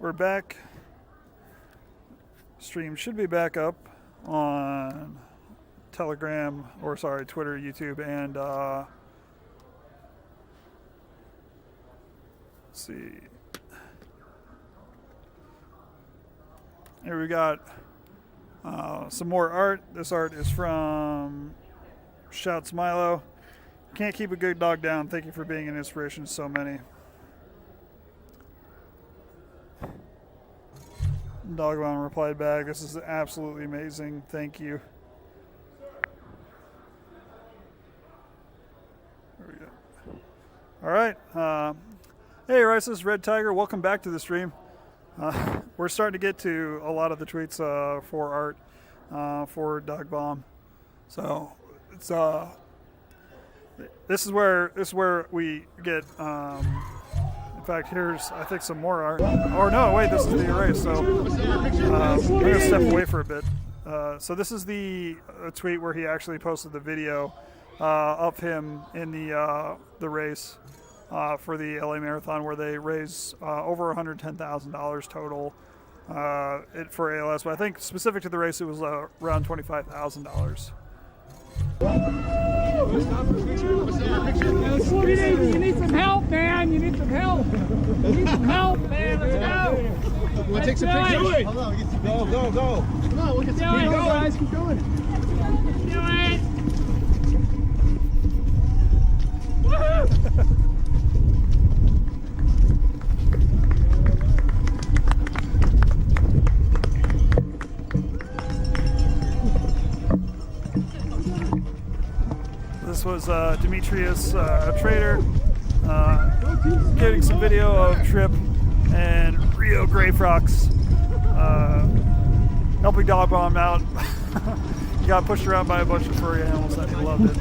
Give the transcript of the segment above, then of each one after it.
We're back. Stream should be back up on Telegram, or sorry, Twitter, YouTube, and let's see. Here we got some more art. This art is from Shouts Milo. Can't keep a good dog down. Thank you for being an inspiration to so many. Dogbomb replied back, "This is absolutely amazing. Thank you." There we go. All right. Hey, Rice, this is Red Tiger. Welcome back to the stream. We're starting to get to a lot of the tweets for art for Dogbomb. So it's this is where we get. In fact, here's, I think, some more art. Or no, wait, this is the erase. So we're going to step away for a bit. So this is the tweet where he actually posted the video of him in the race for the LA Marathon, where they raise over $110,000 total for ALS. But I think specific to the race, it was around $25,000. You need some help, man. You need some help. You need some help, man. Let's go. You want to take some pictures? Hold on, go. Come on, we'll get some pictures. Guys, keep going. Do it. Woohoo! This was Demetrius, a trader, getting some video of Trip and Rio Gray Frox helping Dogbomb out. He got pushed around by a bunch of furry animals and he loved it.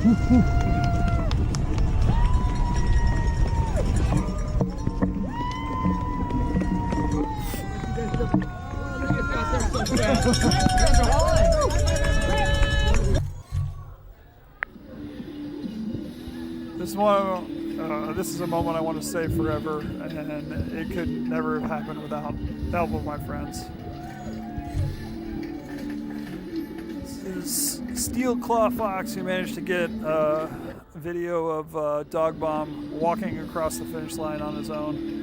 This is a moment I want to save forever, and it could never have happened without the help of my friends. This is Steel Claw Fox, who managed to get a video of Dogbomb walking across the finish line on his own.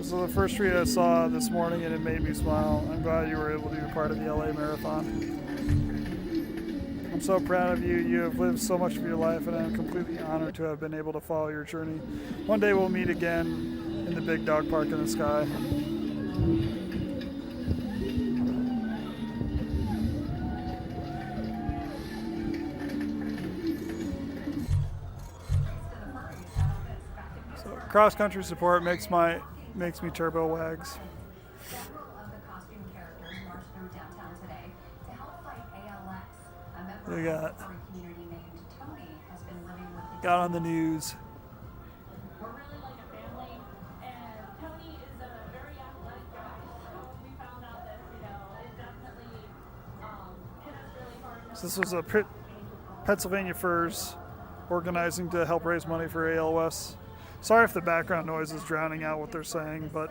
The first tweet I saw this morning and it made me smile. I'm glad you were able to be part of the LA Marathon. I'm so proud of you. You have lived so much of your life, and I'm completely honored to have been able to follow your journey. One day we'll meet again in the big dog park in the sky. So cross-country support makes me turbo wags. We got on the news. We're really like a family, and Tony is a very athletic guy. So we found out that, it definitely hit us really hard. So this was a Pennsylvania Furs organizing to help raise money for ALS. Sorry if the background noise is drowning out what they're saying, but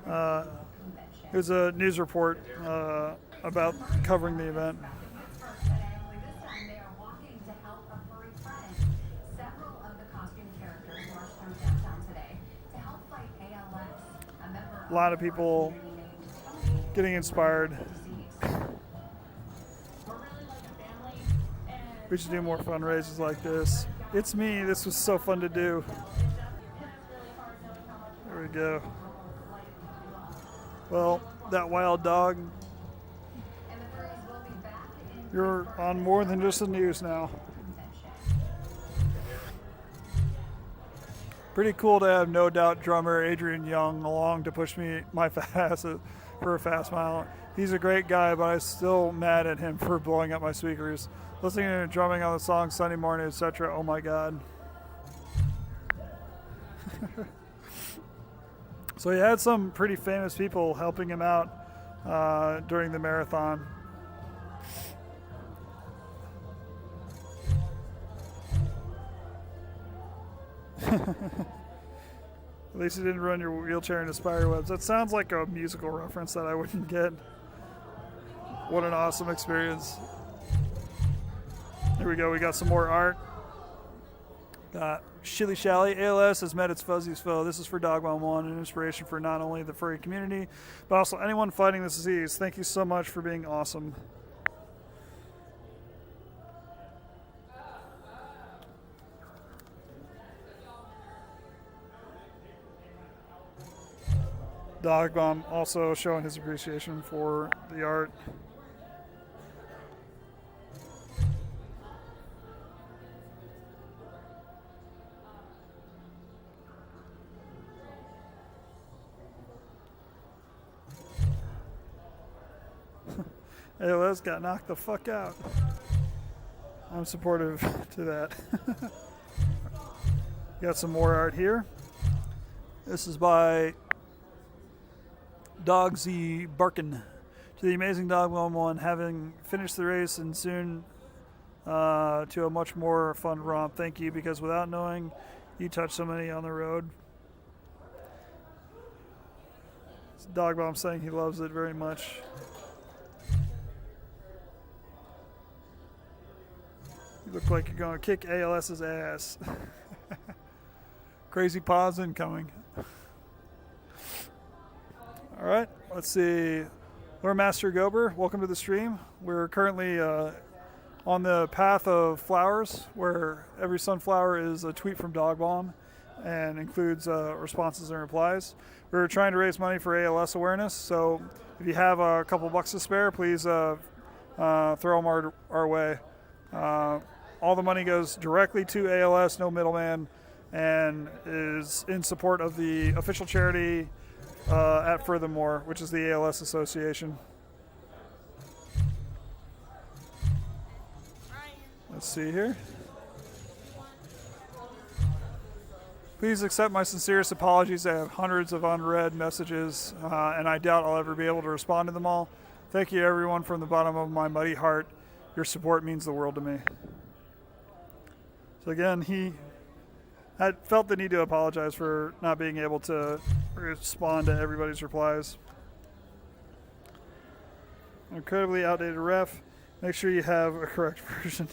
it was a news report about covering the event. A lot of people getting inspired. We should do more fundraisers like this. It's me. This was so fun to do. There we go. Well, that wild dog, you're on more than just the news now. Pretty cool to have No Doubt drummer Adrian Young along to push me my fast for a fast mile. He's a great guy, but I'm still mad at him for blowing up my speakers. Listening to drumming on the song Sunday morning, etc. Oh my God. So he had some pretty famous people helping him out during the marathon. At least you didn't run your wheelchair into spider webs. That sounds like a musical reference that I wouldn't get. What an awesome experience. Here we go. We got some more art. Got Shilly Shally. ALS has met its fuzziest foe. This is for Dogbomb 1, an inspiration for not only the furry community, but also anyone fighting this disease. Thank you so much for being awesome. Dogbomb also showing his appreciation for the art. ALS got knocked the fuck out. I'm supportive to that. Got some more art here. This is by Dogsy Barkin. To the amazing Dogbomb 1, having finished the race and soon to a much more fun romp. Thank you, because without knowing, you touched so many on the road. It's Dogbomb saying he loves it very much. You look like you're going to kick ALS's ass. Crazy pause incoming. All right, let's see. Lord Master Gober, welcome to the stream. We're currently on the path of flowers, where every sunflower is a tweet from Dogbomb and includes responses and replies. We're trying to raise money for ALS awareness, so if you have a couple bucks to spare, please throw them our way. All the money goes directly to ALS, no middleman, and is in support of the official charity at Furthermore, which is the ALS Association. Let's see here. Please accept my sincerest apologies. I have hundreds of unread messages, and I doubt I'll ever be able to respond to them all. Thank you, everyone, from the bottom of my muddy heart. Your support means the world to me. So again, he had felt the need to apologize for not being able to respond to everybody's replies. Incredibly outdated ref. Make sure you have a correct version.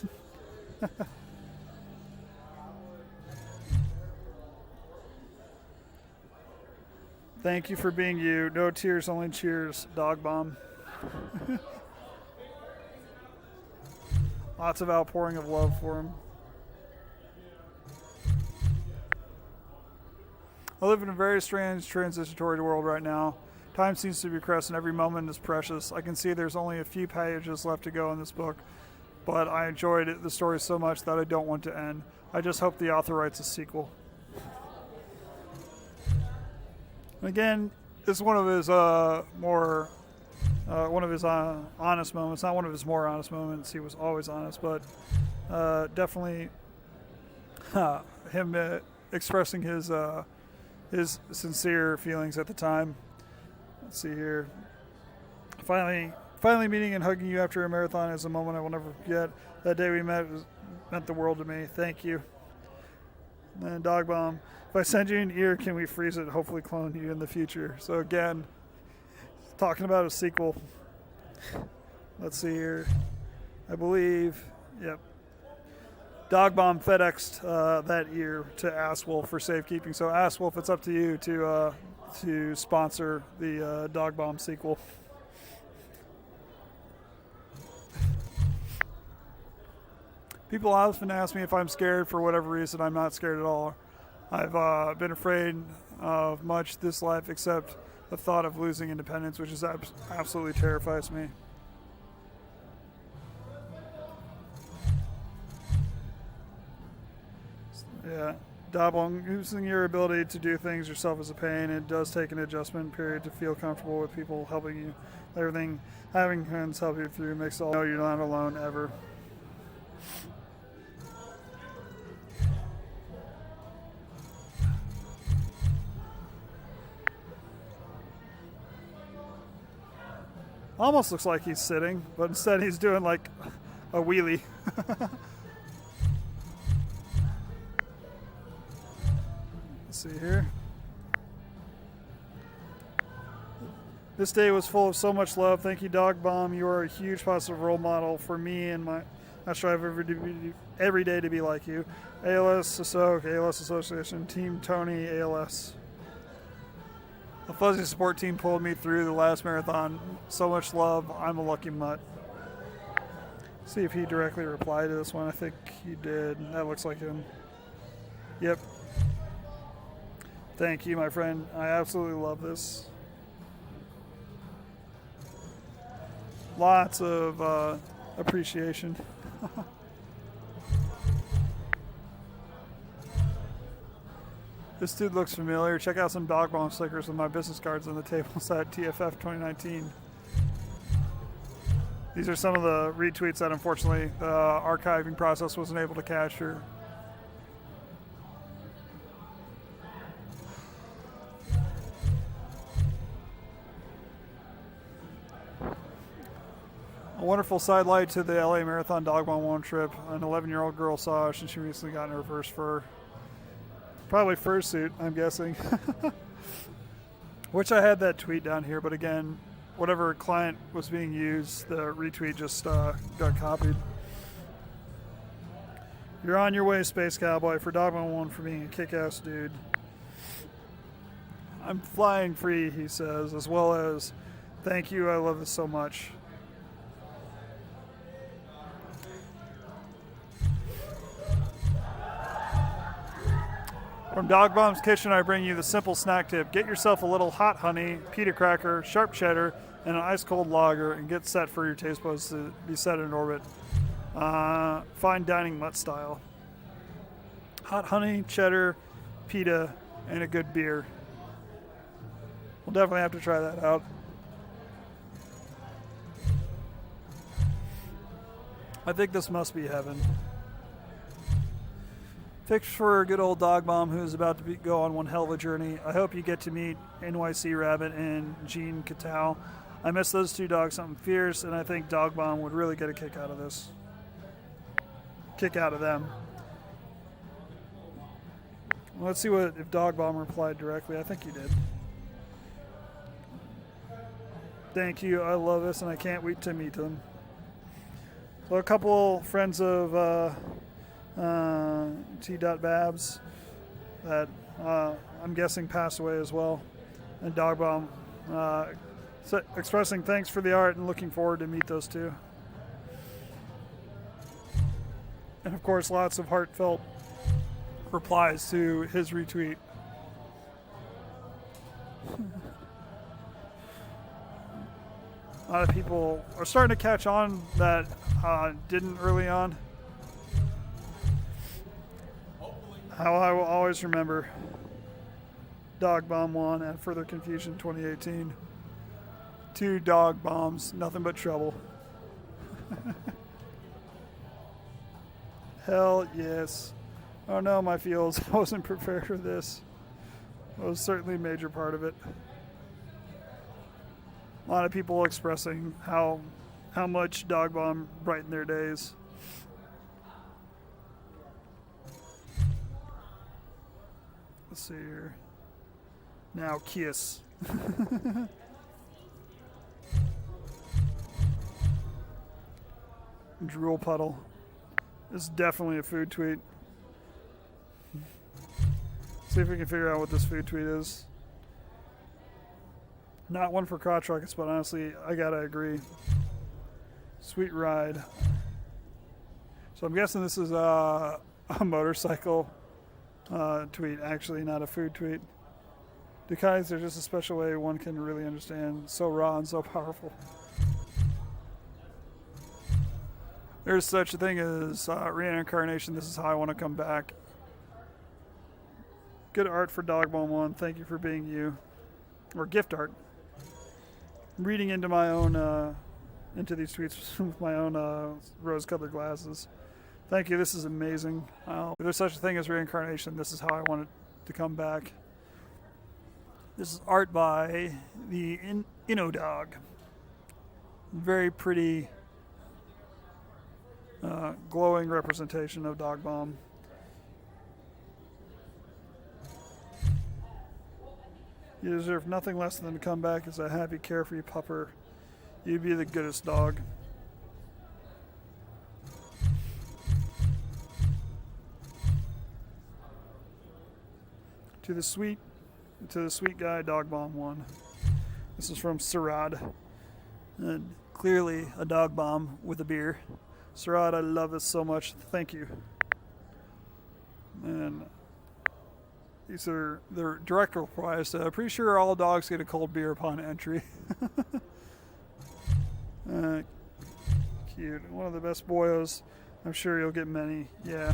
Thank you for being you. No tears, only cheers. Dogbomb. Lots of outpouring of love for him. I live in a very strange transitory world right now. Time seems to be pressed and every moment is precious. I can see there's only a few pages left to go in this book, but I enjoyed the story so much that I don't want to end. I just hope the author writes a sequel. Again, this is one of his honest moments. Not one of his more honest moments. He was always honest, but definitely him expressing his sincere feelings at the time. Let's see here. Finally meeting and hugging you after a marathon is a moment I will never forget. That day we met meant the world to me. Thank you. And then Dogbomb, if I send you an ear, can we freeze it? Hopefully clone you in the future. So again, talking about a sequel. Let's see here. I believe, yep. Dogbomb FedExed that ear to Asswolf for safekeeping. So Asswolf, it's up to you to sponsor the Dogbomb sequel. People often ask me if I'm scared. For whatever reason, I'm not scared at all. I've been afraid of much this life except the thought of losing independence, which is absolutely terrifies me. Yeah, Dogbomb, using your ability to do things yourself is a pain. It does take an adjustment period to feel comfortable with people helping you. Everything, having friends help you through makes all know you're not alone ever. Almost looks like he's sitting, but instead he's doing like a wheelie. Let's see here. This day was full of so much love. Thank you, Dogbomb. You are a huge positive role model for me, and I strive every day to be like you. ALS Association, Team Tony, ALS. The Fuzzy support team pulled me through the last marathon. So much love. I'm a lucky mutt. See if he directly replied to this one. I think he did. That looks like him. Yep. Thank you, my friend. I absolutely love this. Lots of appreciation. This dude looks familiar. Check out some Dogbomb stickers with my business cards on the tables at TFF 2019. These are some of the retweets that unfortunately the archiving process wasn't able to capture. A wonderful sidelight to the LA Marathon Dogbomb 1 trip. An 11-year-old girl saw us and she recently got in her first fur. Probably fursuit, I'm guessing. Which I had that tweet down here, but again, whatever client was being used, the retweet just got copied. You're on your way, Space Cowboy, for Dogbomb 1 for being a kick-ass dude. I'm flying free, he says, as well as, thank you, I love this so much. From Dogbomb's Kitchen, I bring you the simple snack tip. Get yourself a little hot honey, pita cracker, sharp cheddar, and an ice-cold lager, and get set for your taste buds to be set in orbit. Fine dining mutt style. Hot honey, cheddar, pita, and a good beer. We'll definitely have to try that out. I think this must be heaven. Picks for good old Dogbomb, who is about to go on one hell of a journey. I hope you get to meet NYC Rabbit and Gene Catal. I miss those two dogs something fierce, and I think Dogbomb would really get a kick out of this. Kick out of them. Let's see if Dogbomb replied directly. I think he did. Thank you. I love this, and I can't wait to meet them. So a couple friends of T.Babs that I'm guessing passed away as well, and Dogbomb expressing thanks for the art and looking forward to meet those two. And of course, lots of heartfelt replies to his retweet. A lot of people are starting to catch on that didn't early on. How I will always remember Dogbomb 1 and Further Confusion 2018. 2 dog bombs, nothing but trouble. Hell yes. Oh no, my feels. I wasn't prepared for this. It was certainly a major part of it. A lot of people expressing how much Dogbomb brightened their days. Let's see here. Now kiss. Drool puddle. This is definitely a food tweet. See if we can figure out what this food tweet is. Not one for crotch rockets, but honestly, I gotta agree. Sweet ride. So I'm guessing this is a motorcycle tweet, actually, not a food tweet. Ducats are just a special way one can really understand. So raw and so powerful. There's such a thing as reincarnation. This is how I want to come back. Good art for Dogbomb 1. Thank you for being you. Or gift art. Reading into my own, into these tweets with my own rose-colored glasses. Thank you. This is amazing. If there's such a thing as reincarnation, this is how I want it to come back. This is art by the Inno Dog. very pretty glowing representation of Dogbomb. You deserve nothing less than to come back as a happy, carefree pupper. You'd be the goodest dog. To the sweet guy, Dogbomb 1. This is from Sarad. And clearly a dog bomb with a beer. Sarad, I love this so much. Thank you. And these are their direct replies. Pretty sure all dogs get a cold beer upon entry. Cute. One of the best boyos. I'm sure you'll get many. Yeah.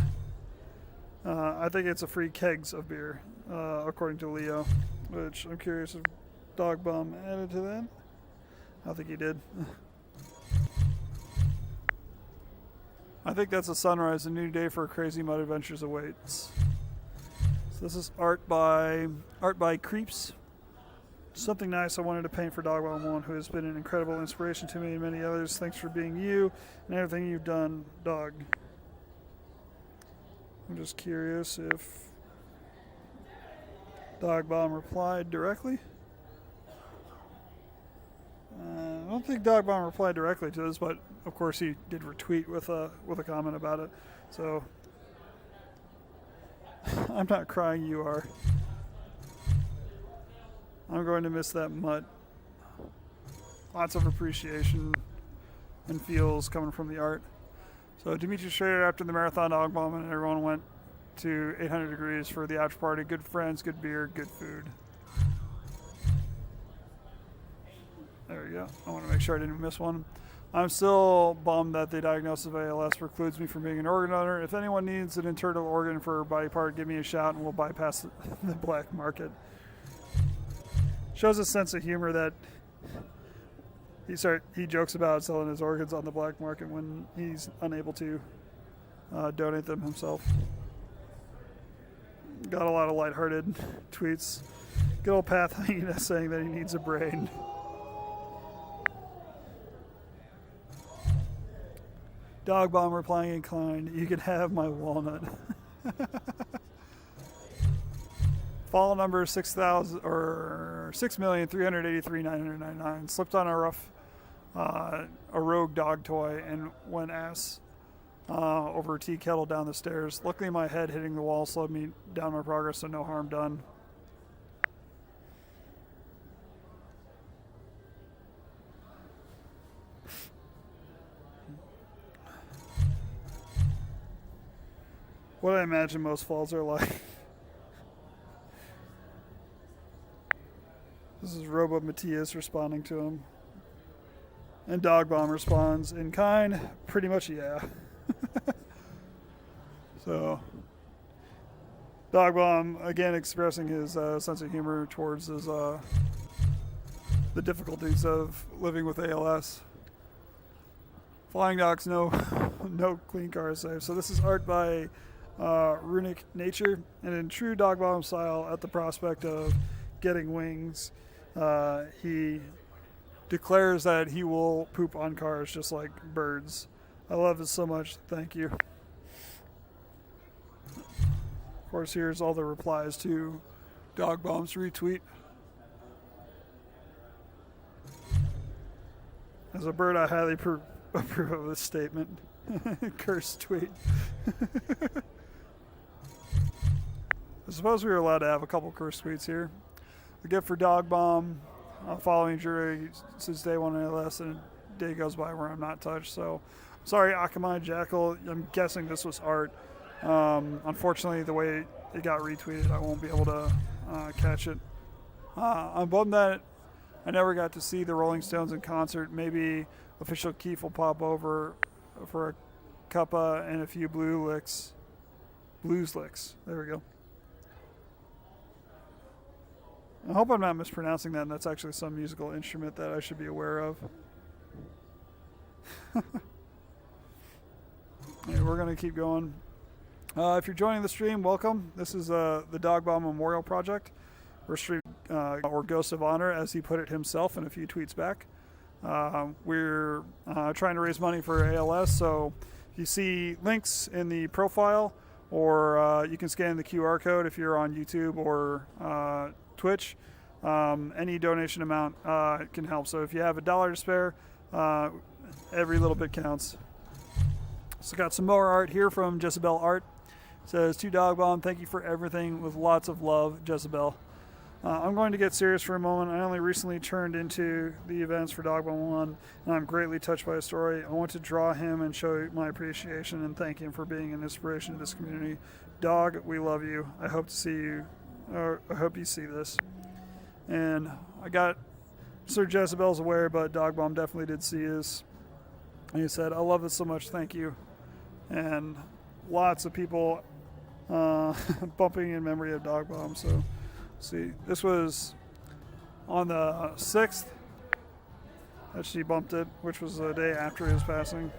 I think it's a free kegs of beer, according to Leo, which I'm curious if Dogbomb added to that. I don't think he did. I think that's a sunrise. A new day for crazy mud adventures awaits. So this is art by Creeps. Something nice I wanted to paint for Dogbomb 1, who has been an incredible inspiration to me and many others. Thanks for being you and everything you've done, dog. I'm just curious if Dogbomb replied directly. I don't think Dogbomb replied directly to this, but of course he did retweet with a comment about it. So I'm not crying, you are. I'm going to miss that mutt. Lots of appreciation and feels coming from the art. So Demetrius traded after the marathon Dogbomb, and everyone went to 800 degrees for the after party. Good friends, good beer, good food. There we go. I want to make sure I didn't miss one. I'm still bummed that the diagnosis of ALS precludes me from being an organ donor. If anyone needs an internal organ for a body part, give me a shout and we'll bypass the black market. Shows a sense of humor that he jokes about selling his organs on the black market when he's unable to donate them himself. Got a lot of lighthearted tweets. Good old Path Hyena saying that he needs a brain. Dogbomb replying inclined, you can have my walnut. Fall number 6,000 or 6,383,999. Slipped on a rogue dog toy and went ass over a tea kettle down the stairs. Luckily, my head hitting the wall slowed me down my progress, so no harm done. What I imagine most falls are like. This is Robo Matias responding to him. And Dogbomb responds in kind, pretty much yeah. So, Dogbomb again expressing his sense of humor towards his, the difficulties of living with ALS. Flying dogs, no clean car is safe. So this is art by Runic Nature, and in true Dogbomb style, at the prospect of getting wings, he declares that he will poop on cars just like birds. I love it so much. Thank you. Of course, here's all the replies to Dogbomb's retweet. As a bird, I highly approve of this statement. Cursed tweet. I suppose we were allowed to have a couple cursed tweets here. The gift for Dogbomb, following jury since day one and less than a day goes by where I'm not touched. So, sorry, Akamai Jackal. I'm guessing this was art. Unfortunately, the way it got retweeted, I won't be able to catch it. I'm bummed that I never got to see the Rolling Stones in concert. Maybe official Keith will pop over for a cuppa and a few blues licks. There we go. I hope I'm not mispronouncing that, and that's actually some musical instrument that I should be aware of. Anyway, we're going to keep going. If you're joining the stream, welcome. This is the Dogbomb Memorial Project. We're streaming or Ghost of Honor, as he put it himself in a few tweets back. We're trying to raise money for ALS, so if you see links in the profile, or you can scan the QR code if you're on YouTube or Twitch. Any donation amount can help. So if you have $1 to spare, every little bit counts. So got some more art here from Jezebel Art. It says, to Dogbomb, thank you for everything with lots of love, Jezebel. I'm going to get serious for a moment. I only recently turned into the events for Dogbomb 1, and I'm greatly touched by his story. I want to draw him and show my appreciation and thank him for being an inspiration to this community. Dog, we love you. I hope to see you, or I hope you see this. And I got Sir Jezebel's aware, but Dogbomb definitely did see his. And he said, I love this so much, thank you. And lots of people bumping in memory of Dogbomb, so see, this was on the 6th that she bumped it, which was the day after his passing.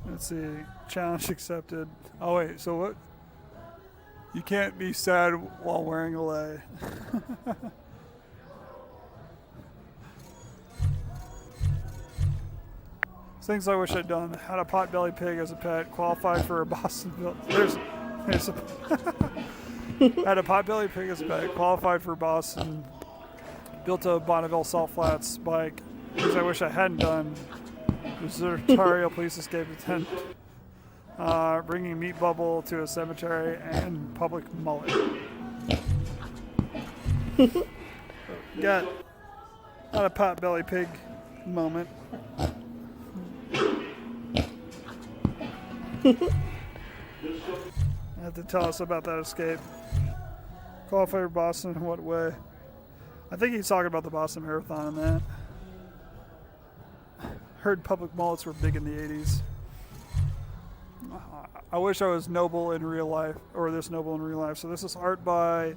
Let's see, challenge accepted. Oh wait, so what? You can't be sad while wearing a lei. Things I wish I'd done. Had a potbelly pig as a pet. Qualified for a Boston. There's a had a potbelly pig as a pet. Qualified for Boston. Built a Bonneville Salt Flats bike. Things I wish I hadn't done. Desertorial police escape attempt. Bringing Meat Bubble to a cemetery and public mullet. Got not a potbelly pig moment. You have to tell us about that escape. Qualified for Boston in what way? I think he's talking about the Boston Marathon and that. Heard public mullets were big in the 80s. I wish I was noble in real life, or this noble in real life. So this is art by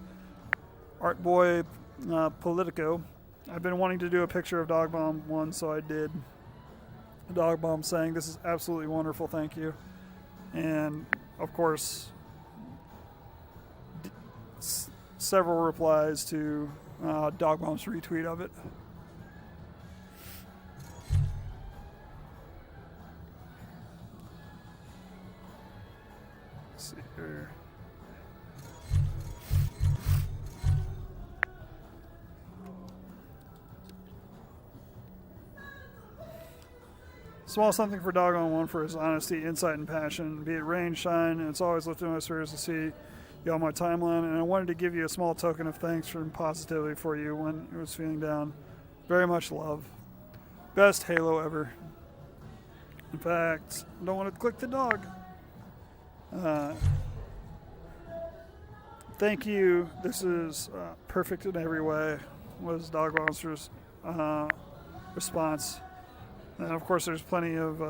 Artboy Politico. I've been wanting to do a picture of Dogbomb 1, so I did. Dogbomb saying, this is absolutely wonderful, thank you. And of course, several replies to Dogbomb's retweet of it. Let's see here. Small something for Dogbomb 1 for his honesty, insight, and passion. Be it rain, shine, and it's always lifting my spirits to see you on my timeline. And I wanted to give you a small token of thanks and positivity for you when it was feeling down. Very much love. Best Halo ever. In fact, I don't want to click the dog. Thank you. This is perfect in every way, was Dogbomb's response. And of course, there's plenty of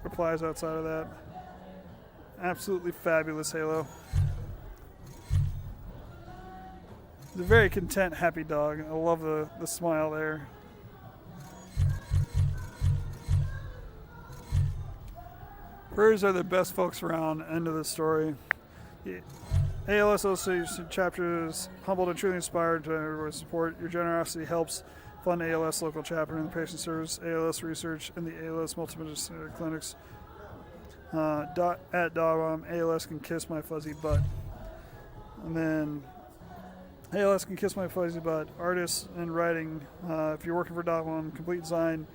replies outside of that. Absolutely fabulous Halo. He's a very content, happy dog. I love the smile there. Furries are the best folks around. End of the story. Yeah. ALS Association chapter is humbled and truly inspired to everyone's support. Your generosity helps fund ALS local chapter and the patient service, ALS research, and the ALS multidisciplinary clinics. At Dogbomb, ALS can kiss my fuzzy butt. And then ALS can kiss my fuzzy butt. Artists and writing. If you're working for Dogbomb, complete design,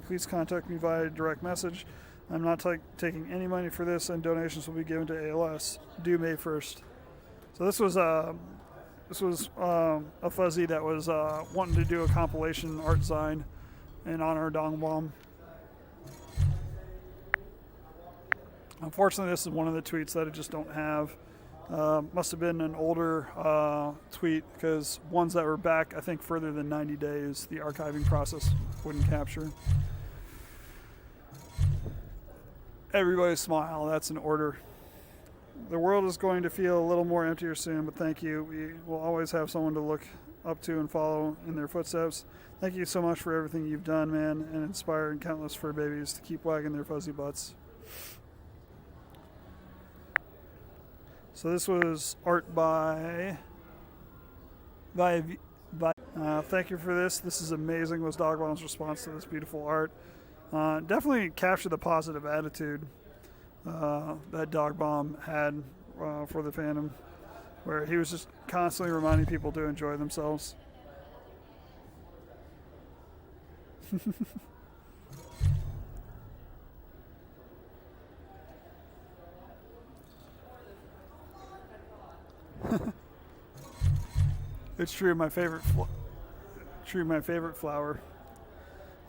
please contact me via direct message. I'm not taking any money for this, and donations will be given to ALS. Due May 1st. So this was a fuzzy that was wanting to do a compilation art design in honor of Dogbomb. Unfortunately, this is one of the tweets that I just don't have. Must have been an older tweet, because ones that were back, I think, further than 90 days, the archiving process wouldn't capture. Everybody smile, that's an order. The world is going to feel a little more emptier soon, but thank you. We will always have someone to look up to and follow in their footsteps. Thank you so much for everything you've done, man, and inspiring countless fur babies to keep wagging their fuzzy butts. So this was art by Thank you for this. This is amazing, was Dogbomb's response to this beautiful art. Definitely captured the positive attitude that Dogbomb had for the fandom, where he was just constantly reminding people to enjoy themselves. It's true, my favorite flower.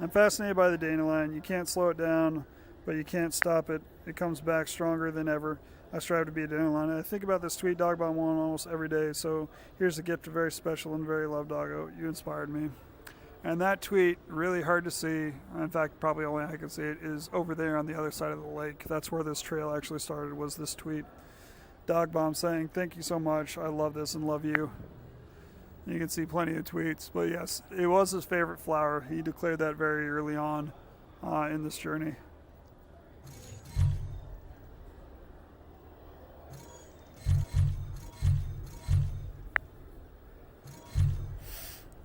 I'm fascinated by the dandelion. You can't slow it down, but you can't stop it. It comes back stronger than ever. I strive to be a dandelion. I think about this tweet Dogbomb won almost every day, so here's a gift, very special and very loved, Doggo. You inspired me. And that tweet, really hard to see, in fact, probably only I can see it, is over there on the other side of the lake. That's where this trail actually started, was this tweet. Dogbomb saying, thank you so much. I love this and love you. You can see plenty of tweets, but yes, it was his favorite flower. He declared that very early on in this journey.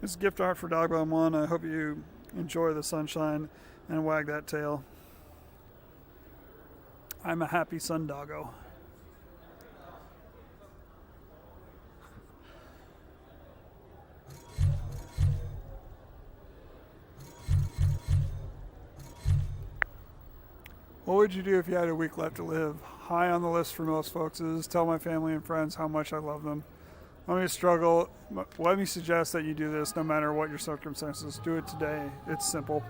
This gift art for Dogbomb 1. I hope you enjoy the sunshine and wag that tail. I'm a happy sun doggo. What would you do if you had a week left to live? High on the list for most folks is tell my family and friends how much I love them. Let me suggest that you do this no matter what your circumstances. Do it today. It's simple.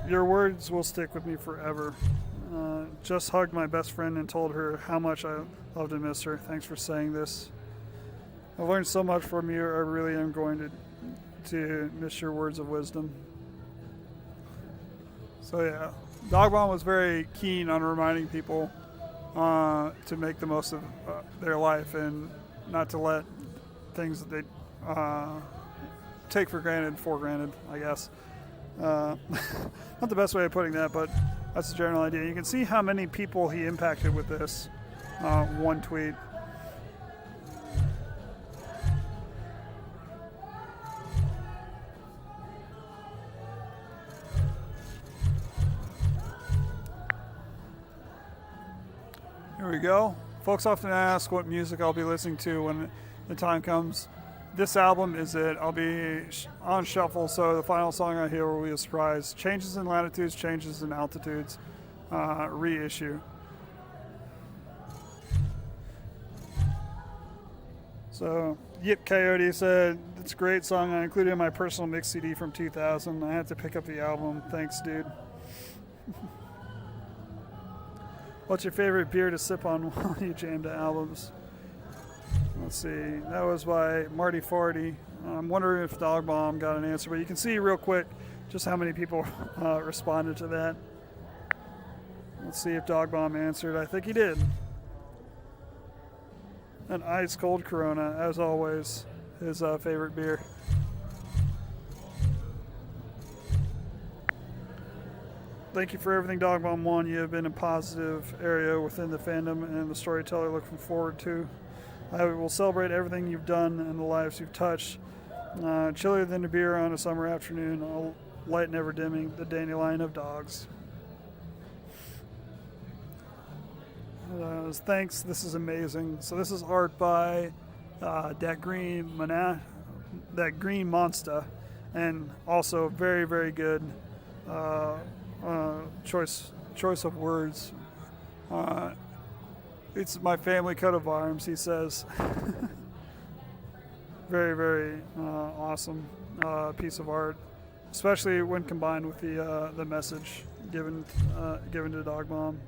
Your words will stick with me forever. Just hugged my best friend and told her how much I loved and missed her. Thanks for saying this. I've learned so much from you. I really am going to miss your words of wisdom. So yeah, Dogbomb was very keen on reminding people to make the most of their life and not to let things that they take for granted, I guess. Not the best way of putting that, but that's the general idea. You can see how many people he impacted with this one tweet. Here we go. Folks often ask what music I'll be listening to when the time comes. This album is it. I'll be on shuffle, so the final song I hear will be a surprise. Changes in latitudes, changes in altitudes, reissue. So, Yip Coyote said, it's a great song. I included it in my personal mix CD from 2000. I had to pick up the album. Thanks, dude. What's your favorite beer to sip on while you jam to albums? Let's see. That was by Marty Forty. I'm wondering if Dogbomb got an answer, but you can see real quick just how many people responded to that. Let's see if Dogbomb answered. I think he did. An ice cold Corona, as always, his favorite beer. Thank you for everything, Dogbomb 1. You have been a positive area within the fandom and the storyteller looking forward to. I will celebrate everything you've done and the lives you've touched. Chillier than a beer on a summer afternoon, a light never dimming, the dandelion of dogs. Thanks, this is amazing. So this is art by that green monster, and also very, very good choice of words. It's my family coat of arms, he says. Very, very awesome piece of art, especially when combined with the message given to Dogbomb.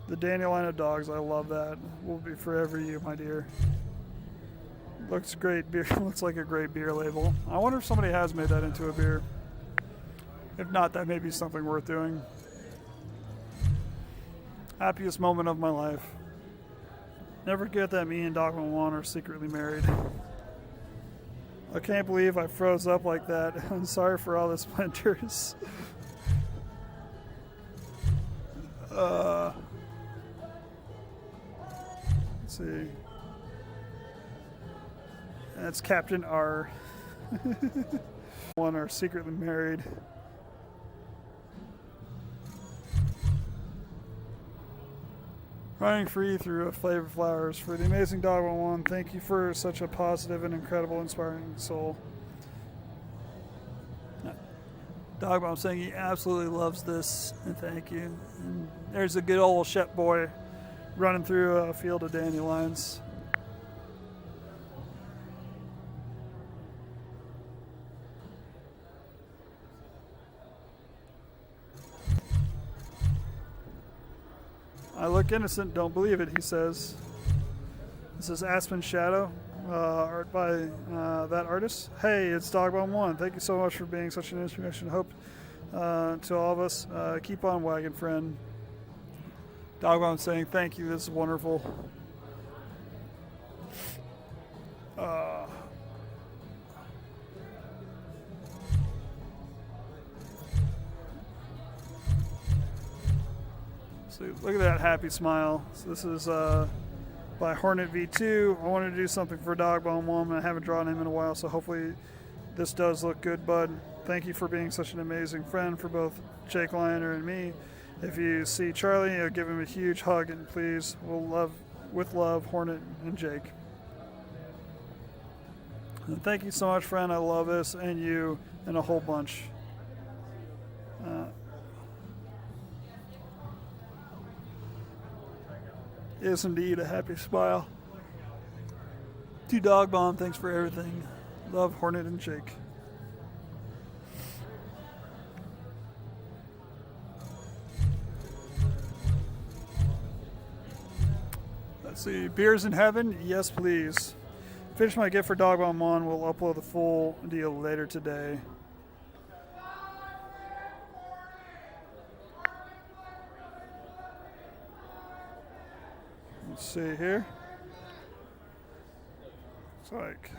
The dandelion of dogs, I love that. Will be forever you, my dear. Looks great beer. Looks like a great beer label. I wonder if somebody has made that into a beer. If not, that may be something worth doing. Happiest moment of my life. Never forget that me and Dogbomb 1 are secretly married. I can't believe I froze up like that. I'm sorry for all the splinters. Let's see. That's Captain R. One are secretly married. Running free through a flavor of flowers for the amazing Dogbomb one. Thank you for such a positive and incredible, inspiring soul. Dogbomb saying he absolutely loves this, and thank you. And there's a good old Shep boy running through a field of dandelions. I look innocent, don't believe it, he says. This is Aspen Shadow, art by that artist. Hey, it's Dogbomb 1. Thank you so much for being such an inspiration. Hope to all of us. Keep on wagging, friend. Dogbomb saying thank you, this is wonderful. So look at that happy smile. So this is by Hornet V2. I wanted to do something for Dogbomb 1. I haven't drawn him in a while, so hopefully this does look good, bud. Thank you for being such an amazing friend for both Jake Liner and me. If you see Charlie, give him a huge hug, and please, with love, Hornet and Jake. And thank you so much, friend. I love this, and you, and a whole bunch. Is indeed a happy smile. To Dogbomb, thanks for everything. Love, Hornet and Jake. Let's see. Beers in Heaven? Yes, please. Finish my gift for Dogbomb 1. We'll upload the full deal later today. Let's see here. Looks like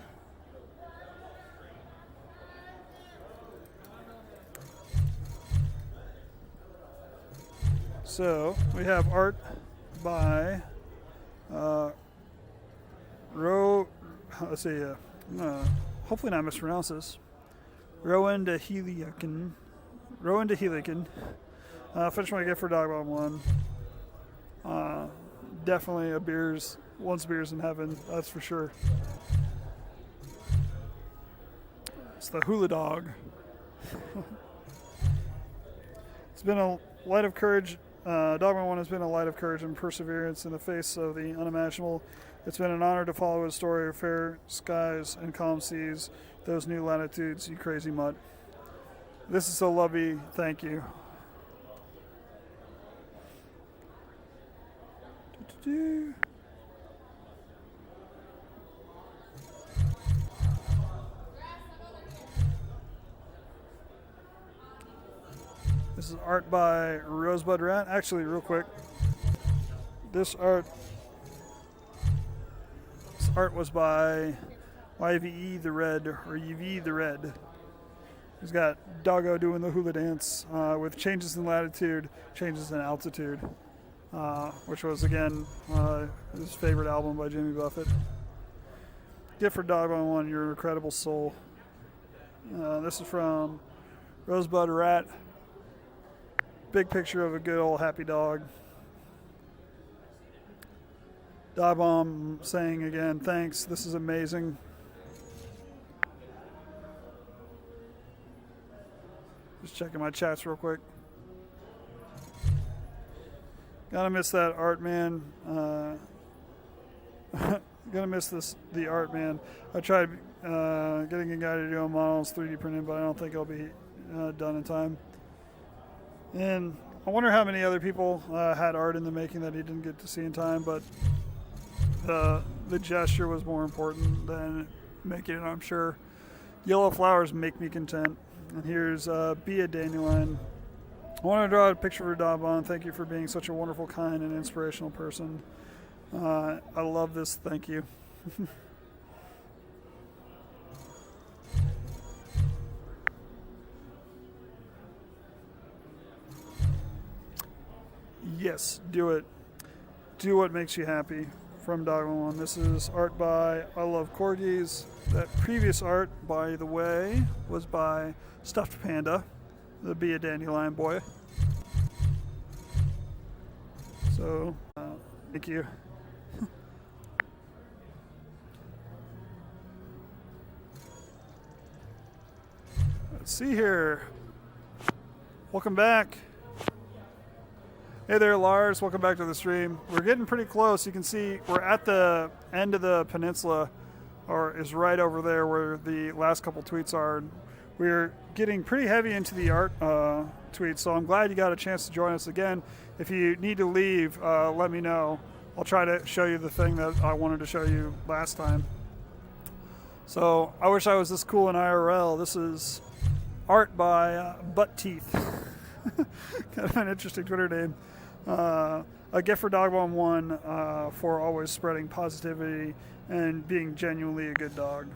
so we have art by let's see, hopefully not mispronounce this. Rowan de Heliakin. Finish my gift for Dogbomb 1. Definitely beers in heaven, that's for sure. It's the hula dog. It's been a light of courage. Dogbomb 1 has been a light of courage and perseverance in the face of the unimaginable. It's been an honor to follow his story of fair skies and calm seas, those new latitudes, you crazy mutt. This is so lovely, thank you. This is art by Rosebud Rat. Actually, real quick, this art was by YVE the Red, or UV the Red. He's got Doggo doing the hula dance with changes in latitude, changes in altitude, which was, again, his favorite album by Jimmy Buffett. Gift for Dogbomb 1, you're an incredible soul. This is from Rosebud Rat. Big picture of a good old happy dog. Dogbomb saying again, thanks, this is amazing. Just checking my chats real quick. Gotta miss that art, man. Gonna miss the art, man. I tried getting a guy to do a models 3D printing, but I don't think it'll be done in time. And I wonder how many other people had art in the making that he didn't get to see in time, but the gesture was more important than making it, I'm sure. Yellow flowers make me content. And here's Be a Dandelion. I want to draw a picture for Dogbomb. Thank you for being such a wonderful, kind, and inspirational person. I love this. Thank you. Yes, do it. Do what makes you happy. from Dogbomb. This is art by I Love Corgis. That previous art, by the way, was by Stuffed Panda, the Be a Dandelion Boy. So, thank you. Let's see here. Welcome back. Hey there, Lars. Welcome back to the stream. We're getting pretty close. You can see we're at the end of the peninsula, or is right over there where the last couple tweets are. We're getting pretty heavy into the art tweets, so I'm glad you got a chance to join us again. If you need to leave, let me know. I'll try to show you the thing that I wanted to show you last time. So I wish I was this cool in IRL. This is art by Butt Teeth. Kind of an interesting Twitter name. A gift for Dogbomb 1 for always spreading positivity and being genuinely a good dog.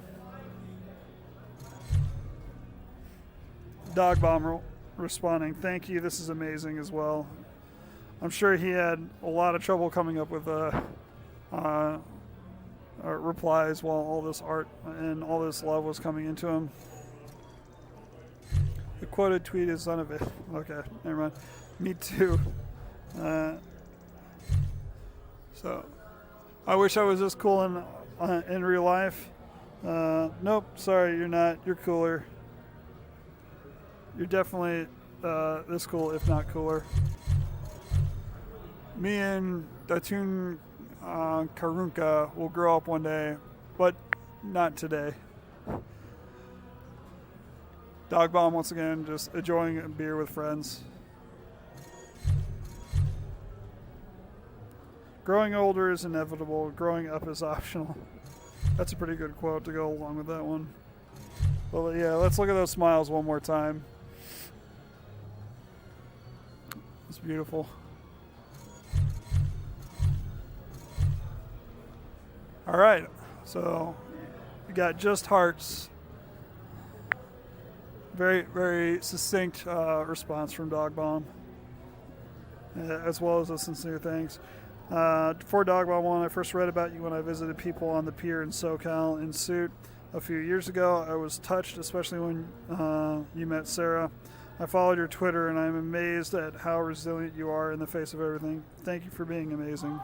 Dogbomb responding, thank you, this is amazing as well. I'm sure he had a lot of trouble coming up with replies while all this art and all this love was coming into him. The quoted tweet is unavailable. Okay, never mind. Me too. So, I wish I was this cool in real life. Nope, sorry, you're not. You're cooler. You're definitely this cool, if not cooler. Me and Datun Karunka will grow up one day, but not today. Dogbomb once again, just enjoying a beer with friends. Growing older is inevitable. Growing up is optional. That's a pretty good quote to go along with that one. Well, yeah, let's look at those smiles one more time. It's beautiful. All right, so we got just hearts. Very, very succinct response from Dogbomb, as well as a sincere thanks. For Dogbomb 1, I first read about you when I visited people on the pier in SoCal in suit a few years ago. I was touched, especially when you met Sarah. I followed your Twitter, and I'm amazed at how resilient you are in the face of everything. Thank you for being amazing.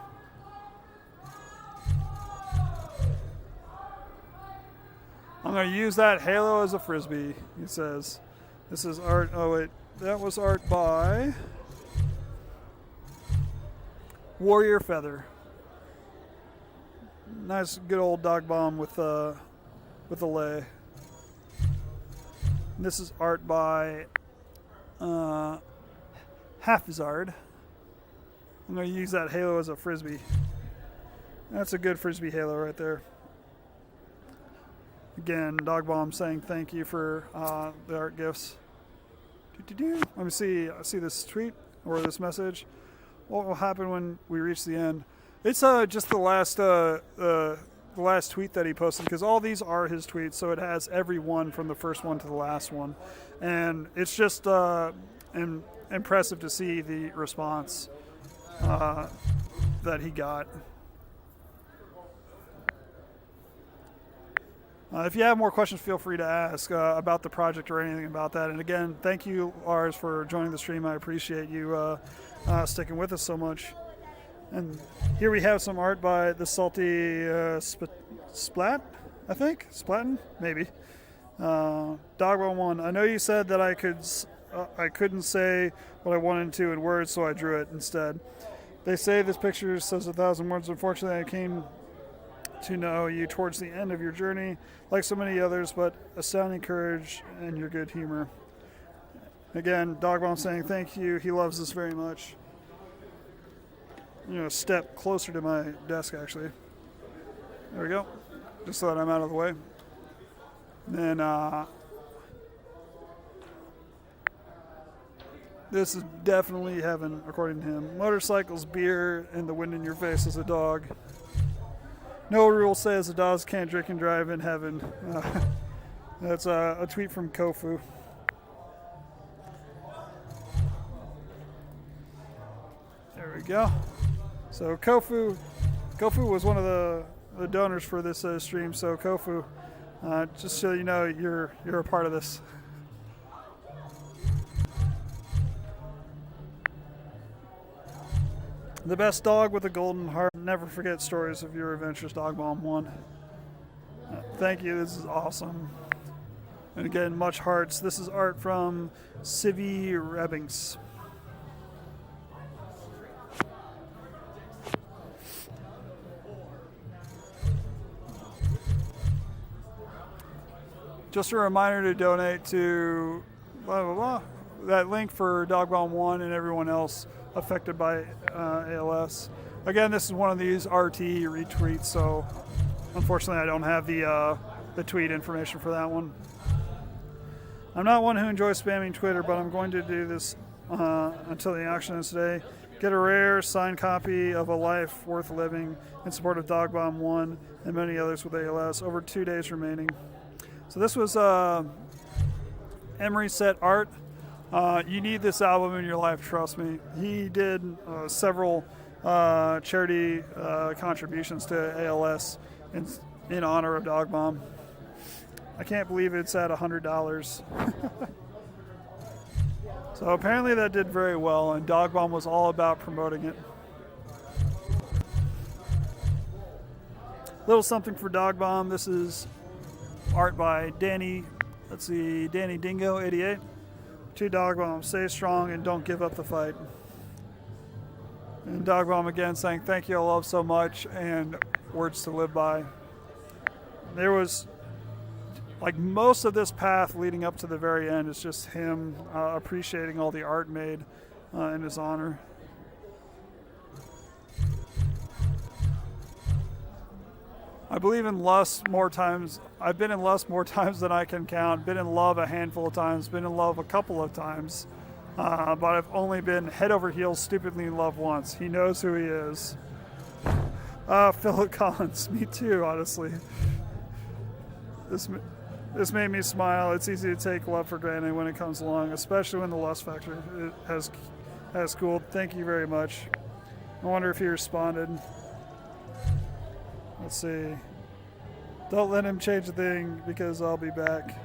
I'm going to use that halo as a frisbee, he says. This is art. Oh, wait. That was art by Warrior Feather. Nice, good old Dogbomb with a lay. And this is art by Hafizard. I'm going to use that halo as a frisbee. That's a good frisbee halo right there. Again, Dogbomb saying thank you for the art gifts. Let me see. I see this tweet or this message. What will happen when we reach the end? It's just the last tweet that he posted, because all these are his tweets, so it has every one from the first one to the last one, and it's just impressive to see the response that he got. If you have more questions, feel free to ask about the project or anything about that. And again, thank you, Lars, for joining the stream. I appreciate you sticking with us so much. And here we have some art by the Salty Splat, I think? Splatin? Maybe. Dogbomb 1. I know you said that I couldn't say what I wanted to in words, so I drew it instead. They say this picture says 1,000 words. Unfortunately, I came to know you towards the end of your journey, like so many others, but astounding courage and your good humor. Again, Dogbomb saying thank you. He loves this very much. I'm going to step closer to my desk, actually. There we go. Just so that I'm out of the way. And then, this is definitely heaven, according to him. Motorcycles, beer, and the wind in your face as a dog. No rule says the dogs can't drink and drive in heaven. That's a tweet from Kofu. There we go. So Kofu Kofu was one of the donors for this stream. So Kofu, just so you know, you're a part of this. The best dog with a golden heart. Never forget stories of your adventures, Dogbomb 1. Thank you. This is awesome. And again, much hearts. This is art from Civi Rebbings. Just a reminder to donate to blah, blah, blah. That link for Dogbomb 1 and everyone else affected by ALS. Again, this is one of these RT retweets, so unfortunately I don't have the tweet information for that one. I'm not one who enjoys spamming Twitter, but I'm going to do this until the auction is today. Get a rare signed copy of A Life Worth Living in support of Dogbomb 1 and many others with ALS. Over 2 days remaining. So this was Emery Set Art. You need this album in your life, trust me. He did several charity contributions to ALS in honor of Dogbomb. I can't believe it's at $100. So apparently that did very well, and Dogbomb was all about promoting it. Little something for Dogbomb. This is art by Danny Dingo 88. To Dogbomb, stay strong and don't give up the fight. And Dogbomb again saying thank you, I love so much, and words to live by. There was, like, most of this path leading up to the very end is just him appreciating all the art made in his honor. I believe in lust more times. I've been in lust more times than I can count. Been in love a handful of times. Been in love a couple of times. But I've only been head over heels stupidly in love once. He knows who he is. Philip Collins. Me too, honestly. This made me smile. It's easy to take love for granted when it comes along, especially when the lust factor has cooled. Thank you very much. I wonder if he responded. Let's see. Don't let him change a thing because I'll be back.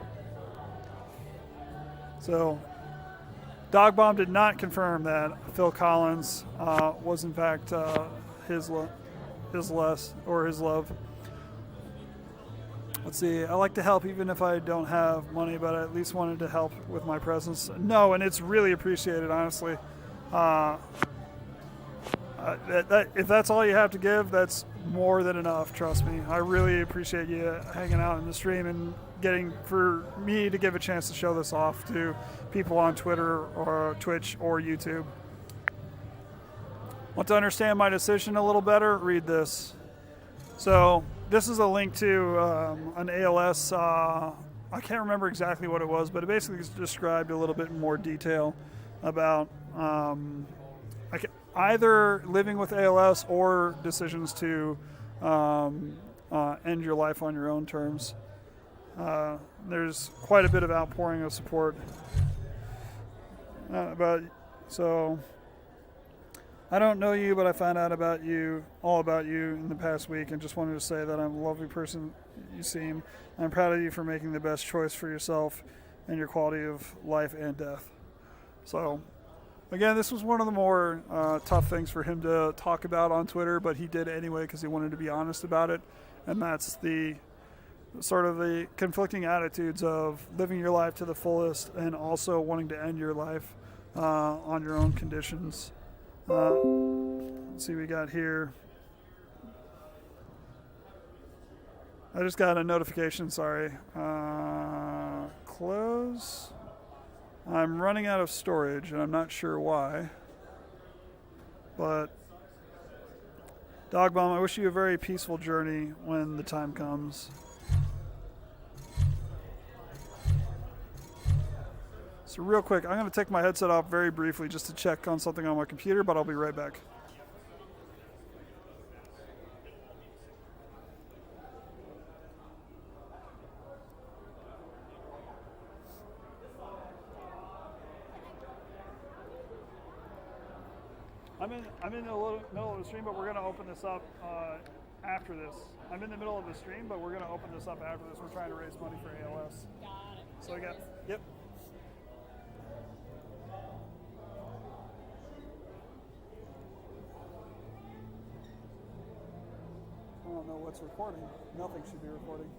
So, Dogbomb did not confirm that Phil Collins was in fact his love. Let's see. I like to help even if I don't have money, but I at least wanted to help with my presence. No, and it's really appreciated, honestly. If that's all you have to give, that's more than enough, trust me. I really appreciate you hanging out in the stream and getting for me to give a chance to show this off to people on Twitter or Twitch or YouTube. Want to understand my decision a little better? Read this. So this is a link to an ALS, I can't remember exactly what it was, but it basically described a little bit more detail about either living with ALS or decisions to end your life on your own terms. There's quite a bit of outpouring of support. So I don't know you, but I found out all about you in the past week, and just wanted to say that I'm a lovely person you seem. I'm proud of you for making the best choice for yourself and your quality of life and death. So again, this was one of the more tough things for him to talk about on Twitter, but he did anyway because he wanted to be honest about it. And that's the sort of the conflicting attitudes of living your life to the fullest and also wanting to end your life on your own conditions. Let's see what we got here. I just got a notification, sorry. Close. I'm running out of storage, and I'm not sure why. But, Dogbomb, I wish you a very peaceful journey when the time comes. So real quick, I'm going to take my headset off very briefly just to check on something on my computer, but I'll be right back. I'm in the middle of the stream, but we're gonna open this up after this. I'm in the middle of the stream, but we're gonna open this up after this. We're trying to raise money for ALS. Got it. So I got, yep. I don't know what's recording. Nothing should be recording.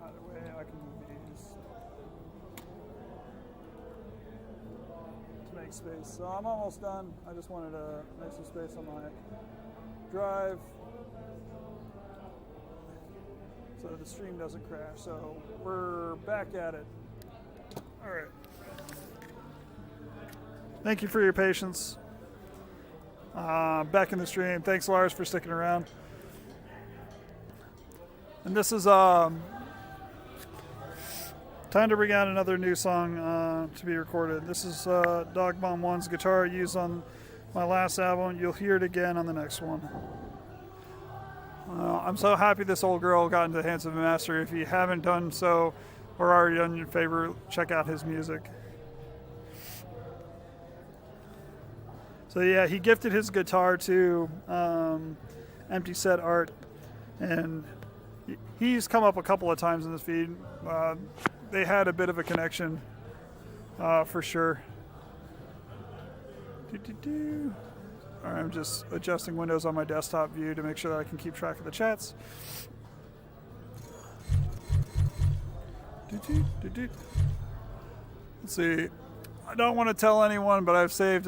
Either way, I can move these to make space. So I'm almost done. I just wanted to make some space on my drive so the stream doesn't crash. So we're back at it. All right. Thank you for your patience. Back in the stream. Thanks, Lars, for sticking around. And this is time to bring out another new song to be recorded. This is Dogbomb 1's guitar used on my last album. You'll hear it again on the next one. I'm so happy this old girl got into the hands of a master. If you haven't done so or already done your favor, check out his music. So yeah, he gifted his guitar to Empty Set Art, and he's come up a couple of times in this feed. They had a bit of a connection, for sure. All right, I'm just adjusting windows on my desktop view to make sure that I can keep track of the chats. Let's see. I don't want to tell anyone, but I've saved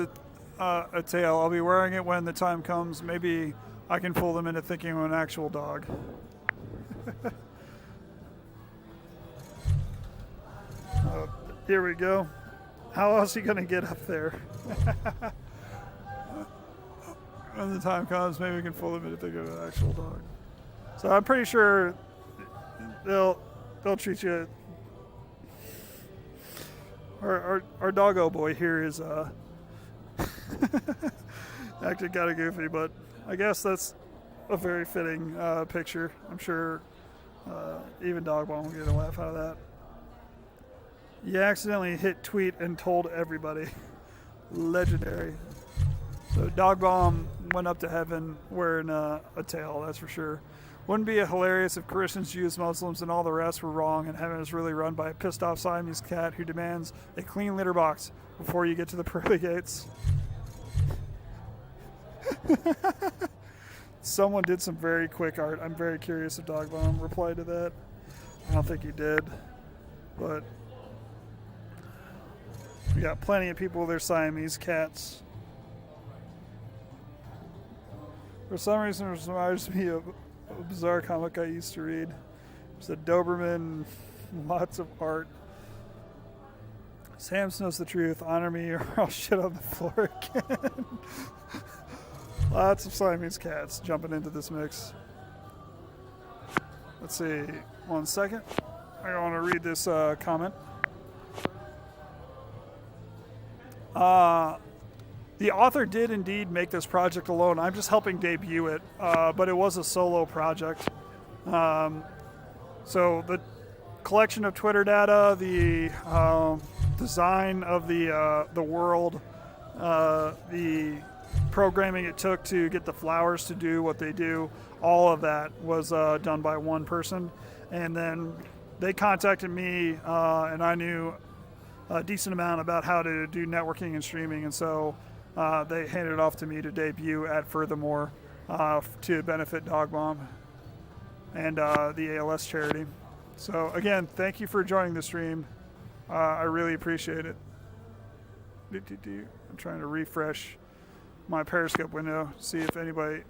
a tail. I'll be wearing it when the time comes. Maybe I can fool them into thinking I'm an actual dog. Here we go. How else are you going to get up there? When the time comes, maybe we can fool them into thinking of an actual dog. So I'm pretty sure they'll treat you. Our doggo boy here is acting kind of goofy, but I guess that's a very fitting picture. I'm sure even Dogbomb will get a laugh out of that. You accidentally hit tweet and told everybody. Legendary. So Dogbomb went up to heaven wearing a tail, that's for sure. Wouldn't be hilarious if Christians, Jews, Muslims, and all the rest were wrong and heaven is really run by a pissed off Siamese cat who demands a clean litter box before you get to the pearly gates? Someone did some very quick art. I'm very curious if Dogbomb replied to that. I don't think he did, but we got plenty of people with their Siamese cats. For some reason, it reminds me of a bizarre comic I used to read. It's a Doberman, lots of art. Sam knows the truth. Honor me or I'll shit on the floor again. Lots of Siamese cats jumping into this mix. Let's see. 1 second. I want to read this comment. The author did indeed make this project alone. I'm just helping debut it, but it was a solo project. So the collection of Twitter data, the design of the world, the programming it took to get the flowers to do what they do, all of that was done by one person. And then they contacted me, and I knew a decent amount about how to do networking and streaming, and so they handed it off to me to debut at Furthermore to benefit Dogbomb and the ALS charity. So again, thank you for joining the stream. I really appreciate it. I'm trying to refresh my Periscope window, see if anybody...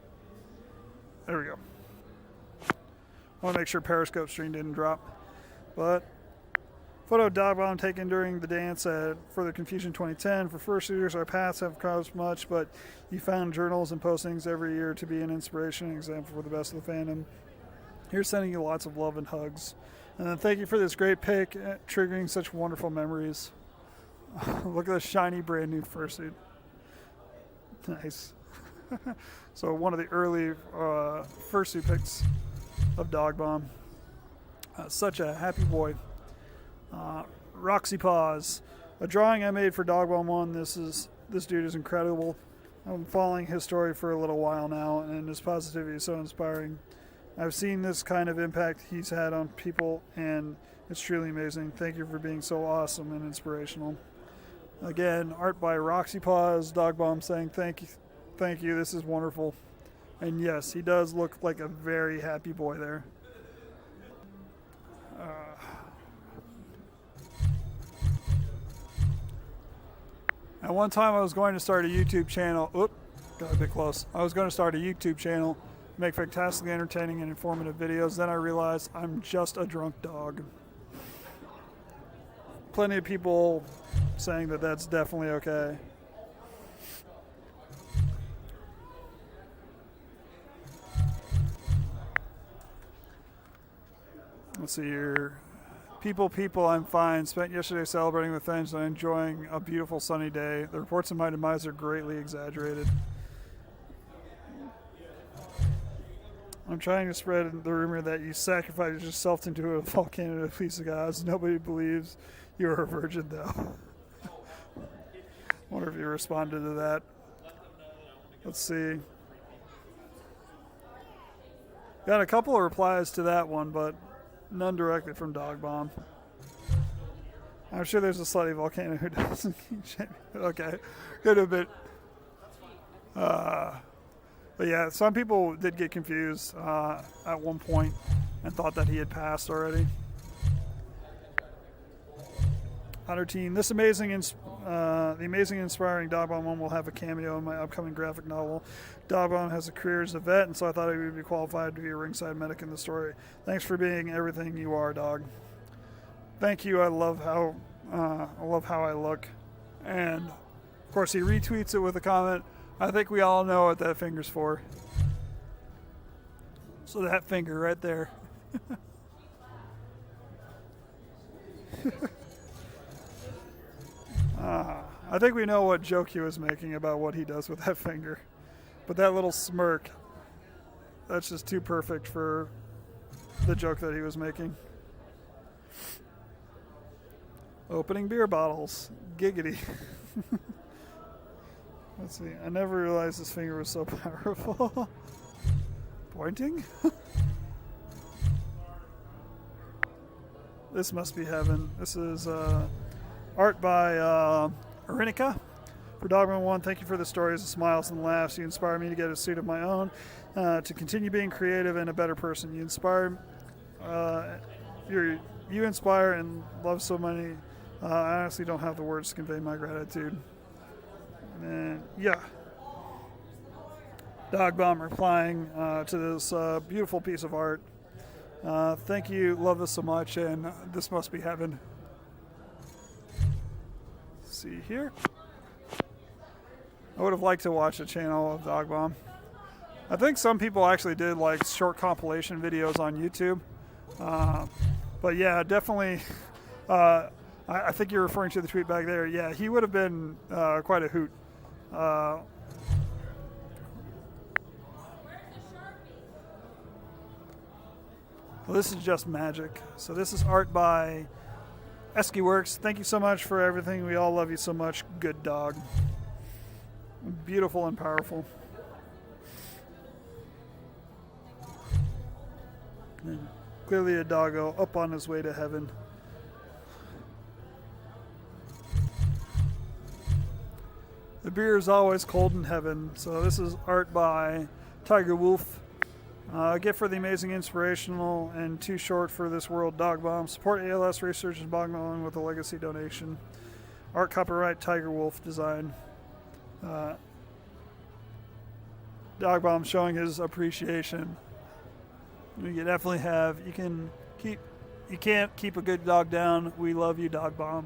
There we go. I want to make sure Periscope stream didn't drop. But photo of Dogbomb taken during the dance at Further Confusion 2010. For fursuiters, our paths have crossed much, but you found journals and postings every year to be an inspiration and example for the best of the fandom. Here's sending you lots of love and hugs. And then thank you for this great pic, triggering such wonderful memories. Look at this shiny brand new fursuit. Nice. So one of the early fursuit pics of Dogbomb. Such a happy boy. Roxy Paws, a drawing I made for Dogbomb 1. This dude is incredible. I'm following his story for a little while now, and his positivity is so inspiring. I've seen this kind of impact he's had on people, and it's truly amazing. Thank you for being so awesome and inspirational. Again, art by Roxy Paws, Dogbomb saying thank you, this is wonderful. And yes, he does look like a very happy boy there. At one time I was going to start a YouTube channel. Oop, got a bit close. I was going to start a YouTube channel, make fantastically entertaining and informative videos. Then I realized I'm just a drunk dog. Plenty of people saying that that's definitely okay. Let's see here. People, I'm fine. Spent yesterday celebrating with friends and enjoying a beautiful sunny day. The reports of my demise are greatly exaggerated. I'm trying to spread the rumor that you sacrificed yourself into a volcano to please the gods. Nobody believes you are a virgin, though. Wonder if you responded to that. Let's see. Got a couple of replies to that one, but none directly from Dogbomb. I'm sure there's a slutty volcano who doesn't keep shaming. Okay, could have been. But yeah, some people did get confused at one point and thought that he had passed already. Otter Teen, the amazing inspiring Dogbomb 1 will have a cameo in my upcoming graphic novel. Dogbomb has a career as a vet, and so I thought he would be qualified to be a ringside medic in the story. Thanks for being everything you are, dog. Thank you. I love how I look, and of course he retweets it with a comment. I think we all know what that finger's for. So that finger right there. I think we know what joke he was making about what he does with that finger. But that little smirk, that's just too perfect for the joke that he was making. Opening beer bottles. Giggity. Let's see. I never realized this finger was so powerful. Pointing? This must be heaven. This is art by Arinica. For Dogbomb 1, thank you for the stories, the smiles, and the laughs. You inspire me to get a suit of my own, to continue being creative and a better person. You inspire, you inspire and love so many. I honestly don't have the words to convey my gratitude. And yeah, Dogbomb replying to this beautiful piece of art. Thank you, love this so much, and this must be heaven. See here. I would have liked to watch a channel of Dogbomb. I think some people actually did like short compilation videos on YouTube. But yeah, definitely. I think you're referring to the tweet back there. Yeah, he would have been quite a hoot. Well, this is just magic. So this is art by Esky Works. Thank you so much for everything. We all love you so much. Good dog. Beautiful and powerful. And clearly a doggo up on his way to heaven. The beer is always cold in heaven. So this is art by Tiger Wolf. A gift for the amazing, inspirational, and too short for this world Dogbomb. Support ALS research and Dogbomb with a legacy donation. Art copyright Tiger Wolf design. Dogbomb showing his appreciation. You definitely have. You can't keep a good dog down. We love you, Dogbomb.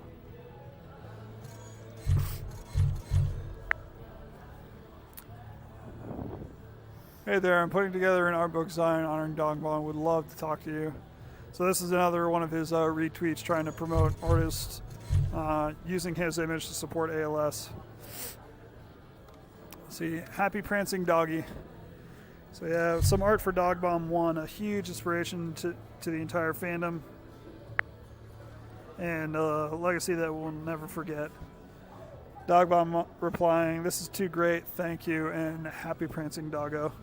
Hey there, I'm putting together an art book design honoring Dogbomb. Would love to talk to you. So this is another one of his retweets trying to promote artists using his image to support ALS. See, happy prancing doggy. So yeah, some art for Dogbomb 1, a huge inspiration to the entire fandom, and a legacy that we'll never forget. Dogbomb replying, "This is too great, thank you, and happy prancing, doggo."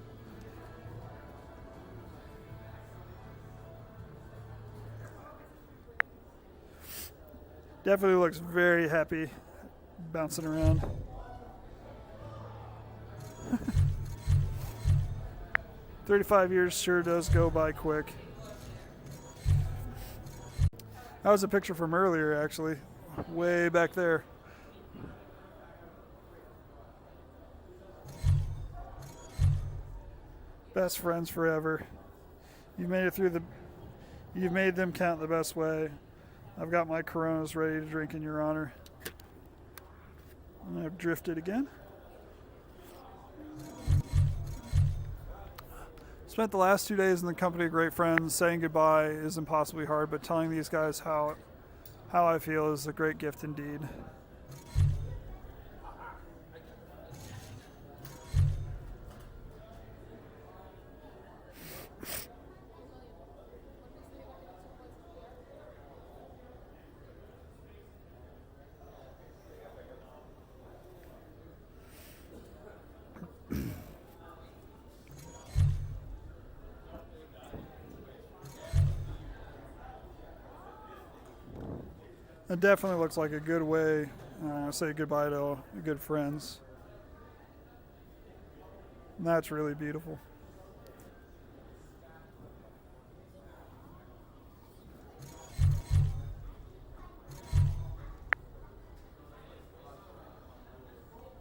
Definitely looks very happy bouncing around. 35 years sure does go by quick. That was a picture from earlier, actually, way back there. Best friends forever. You've made it through the. You've made them count the best way. I've got my Coronas ready to drink in your honor. And I've drifted again. Spent the last 2 days in the company of great friends. Saying goodbye is impossibly hard, but telling these guys how I feel is a great gift indeed. It definitely looks like a good way to say goodbye to good friends. And that's really beautiful.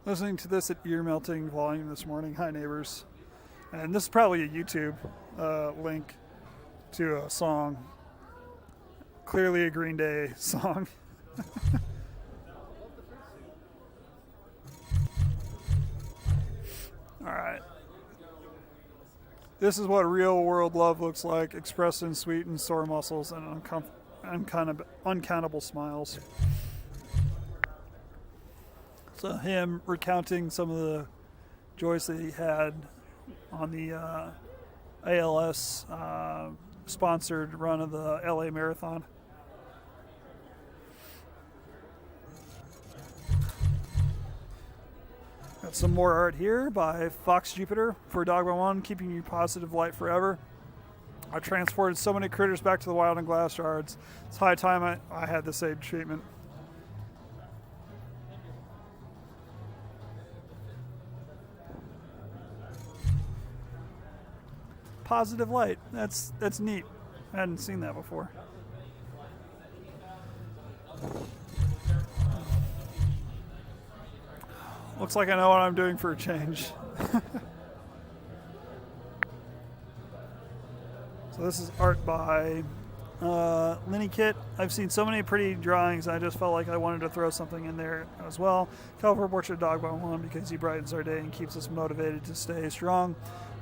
Listening to this at ear-melting volume this morning. Hi, neighbors. And this is probably a YouTube link to a song. Clearly a Green Day song. Alright. This is what real world love looks like, expressed in sweet and sore muscles and uncountable smiles. So him recounting some of the joys that he had on the ALS sponsored run of the LA Marathon. Got some more art here by Fox Jupiter for Dogbomb 1, keeping you positive light forever. I transported so many critters back to the wild and glass shards. It's high time I had the same treatment. Positive light. That's neat. I hadn't seen that before. Looks like I know what I'm doing for a change. So this is art by Lenny Kit. I've seen so many pretty drawings, I just felt like I wanted to throw something in there as well. Cover portrait of Dogbomb 1 because he brightens our day and keeps us motivated to stay strong.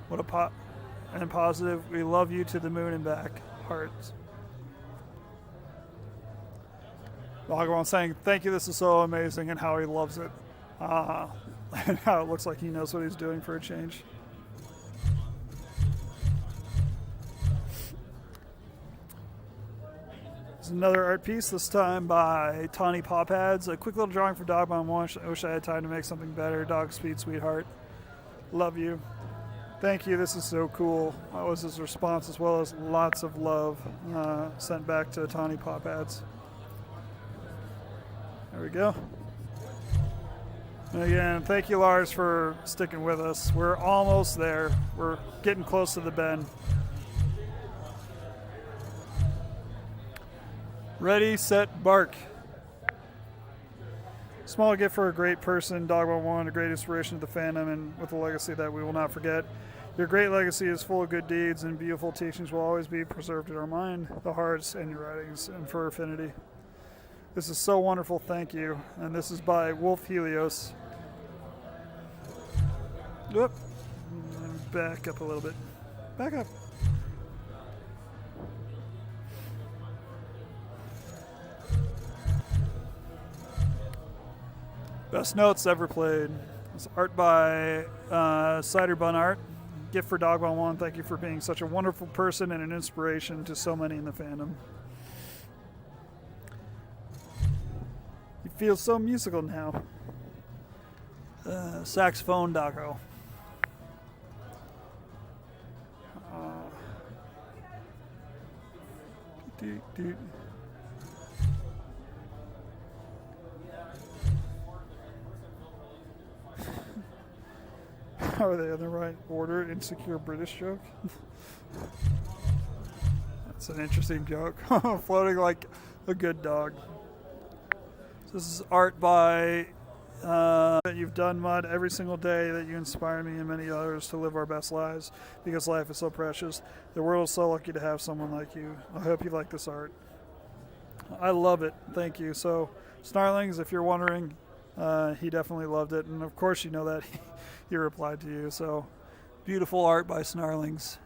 What a and positive. We love you to the moon and back. Hearts. Dogbomb saying thank you, this is so amazing, and how he loves it. And how it looks like he knows what he's doing for a change. There's another art piece, this time by Tawny Paw Pads. A quick little drawing for Dogbomb 1. I wish I had time to make something better. Dog speed, sweetheart. Love you. Thank you, this is so cool. That was his response, as well as lots of love sent back to Tawny Paw Pads. There we go. And again, thank you, Lars, for sticking with us. We're almost there. We're getting close to the bend. Ready, set, bark. Small gift for a great person, Dogbomb 1, a great inspiration to the fandom, and with a legacy that we will not forget. Your great legacy is full of good deeds, and beautiful teachings will always be preserved in our mind, the hearts, and your writings, and for affinity. This is so wonderful, thank you. And this is by Wolf Helios. Whoop. Back up a little bit. Back up. Best notes ever played. It's art by Cider Bun Art. gift for Dogbomb 1. Thank you for being such a wonderful person and an inspiration to so many in the fandom. You feel so musical now. Saxophone Daco. Dude. Are they in the right order? Insecure British joke? That's an interesting joke. Floating like a good dog. So this is art by that you've done, Mud, every single day that you inspire me and many others to live our best lives because life is so precious. The world is so lucky to have someone like you. I hope you like this art. I love it. Thank you. So Snarlings, if you're wondering, he definitely loved it. And of course you know that he replied to you. So beautiful art by Snarlings.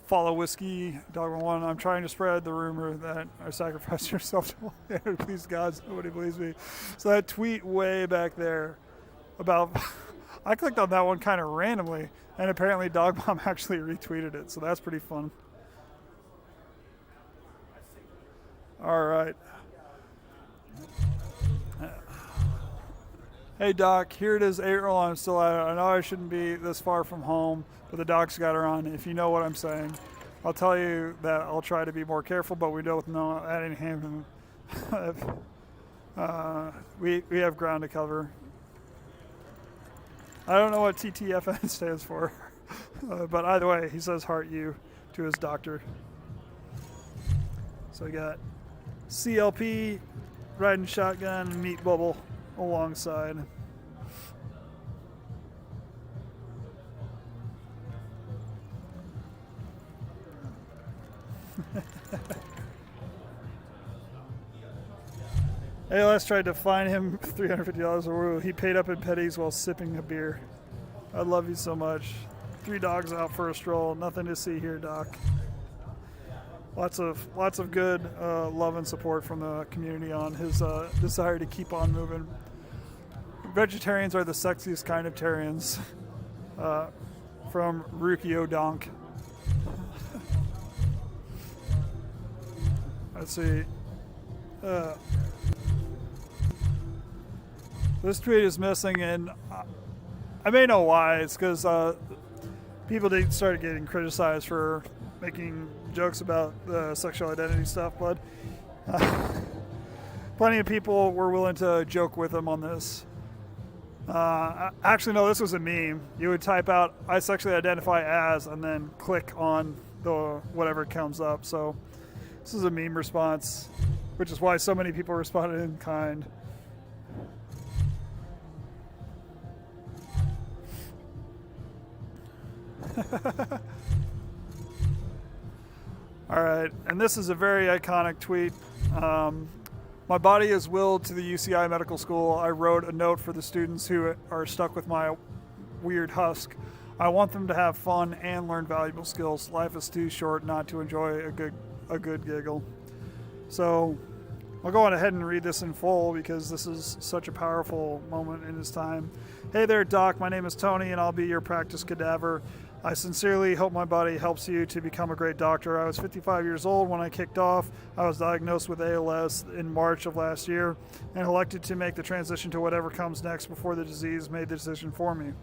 Follow Whiskey Dogma 1. I'm trying to spread the rumor that I sacrificed yourself to please God, nobody believes me. So that tweet way back there about I clicked on that one kind of randomly, and apparently Dogbomb actually retweeted it, so that's pretty fun. All right. Hey Doc, here it is April, I'm still at it. I know I shouldn't be this far from home, but the doc's got her on, if you know what I'm saying. I'll tell you that I'll try to be more careful, but we don't know adding him. We have ground to cover. I don't know what TTFN stands for, but either way, he says heart you to his doctor. So we got CLP, riding shotgun, meat bubble alongside. ALS tried to fine him $350 or he paid up in pennies while sipping a beer. I love you so much. 3 dogs out for a stroll. Nothing to see here, Doc. Lots of good love and support from the community on his desire to keep on moving. Vegetarians are the sexiest kind of Tarians. From Rukio Donk. Let's see. This tweet is missing, and I may know why. It's because people started getting criticized for making jokes about the sexual identity stuff, but plenty of people were willing to joke with him on this. Actually, no, this was a meme. You would type out, I sexually identify as, and then click on the whatever comes up. So this is a meme response, which is why so many people responded in kind. All right, and this is a very iconic tweet. My body is willed to the UCI Medical School. I wrote a note for the students who are stuck with my weird husk. I want them to have fun and learn valuable skills. Life is too short not to enjoy a good giggle. So I'll go on ahead and read this in full because this is such a powerful moment in his time. Hey there, Doc. My name is Tony, and I'll be your practice cadaver. I sincerely hope my body helps you to become a great doctor. I was 55 years old when I kicked off. I was diagnosed with ALS in March of last year and elected to make the transition to whatever comes next before the disease made the decision for me.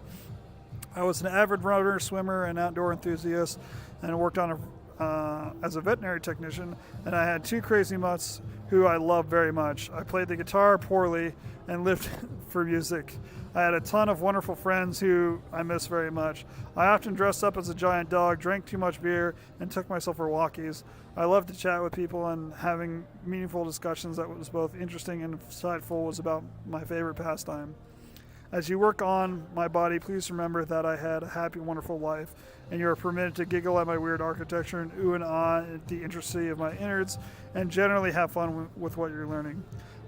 I was an avid runner, swimmer, and outdoor enthusiast, and worked on as a veterinary technician, and I had 2 crazy mutts who I loved very much. I played the guitar poorly and lived for music. I had a ton of wonderful friends who I miss very much. I often dressed up as a giant dog, drank too much beer, and took myself for walkies. I loved to chat with people, and having meaningful discussions that was both interesting and insightful was about my favorite pastime. As you work on my body, please remember that I had a happy, wonderful life, and you are permitted to giggle at my weird architecture and ooh and ah at the intricacy of my innards, and generally have fun with what you're learning.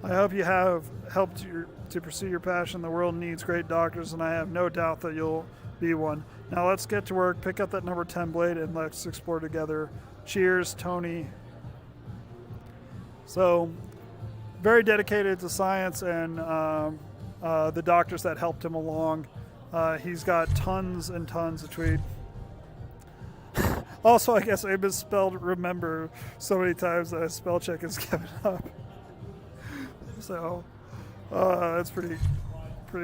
I hope you have helped to pursue your passion. The world needs great doctors, and I have no doubt that you'll be one. Now let's get to work. Pick up that number 10 blade, and let's explore together. Cheers, Tony So, very dedicated to science and the doctors that helped him along. He's got tons and tons of tweet. Also, I guess I misspelled remember so many times that spell check is given up. So, that's pretty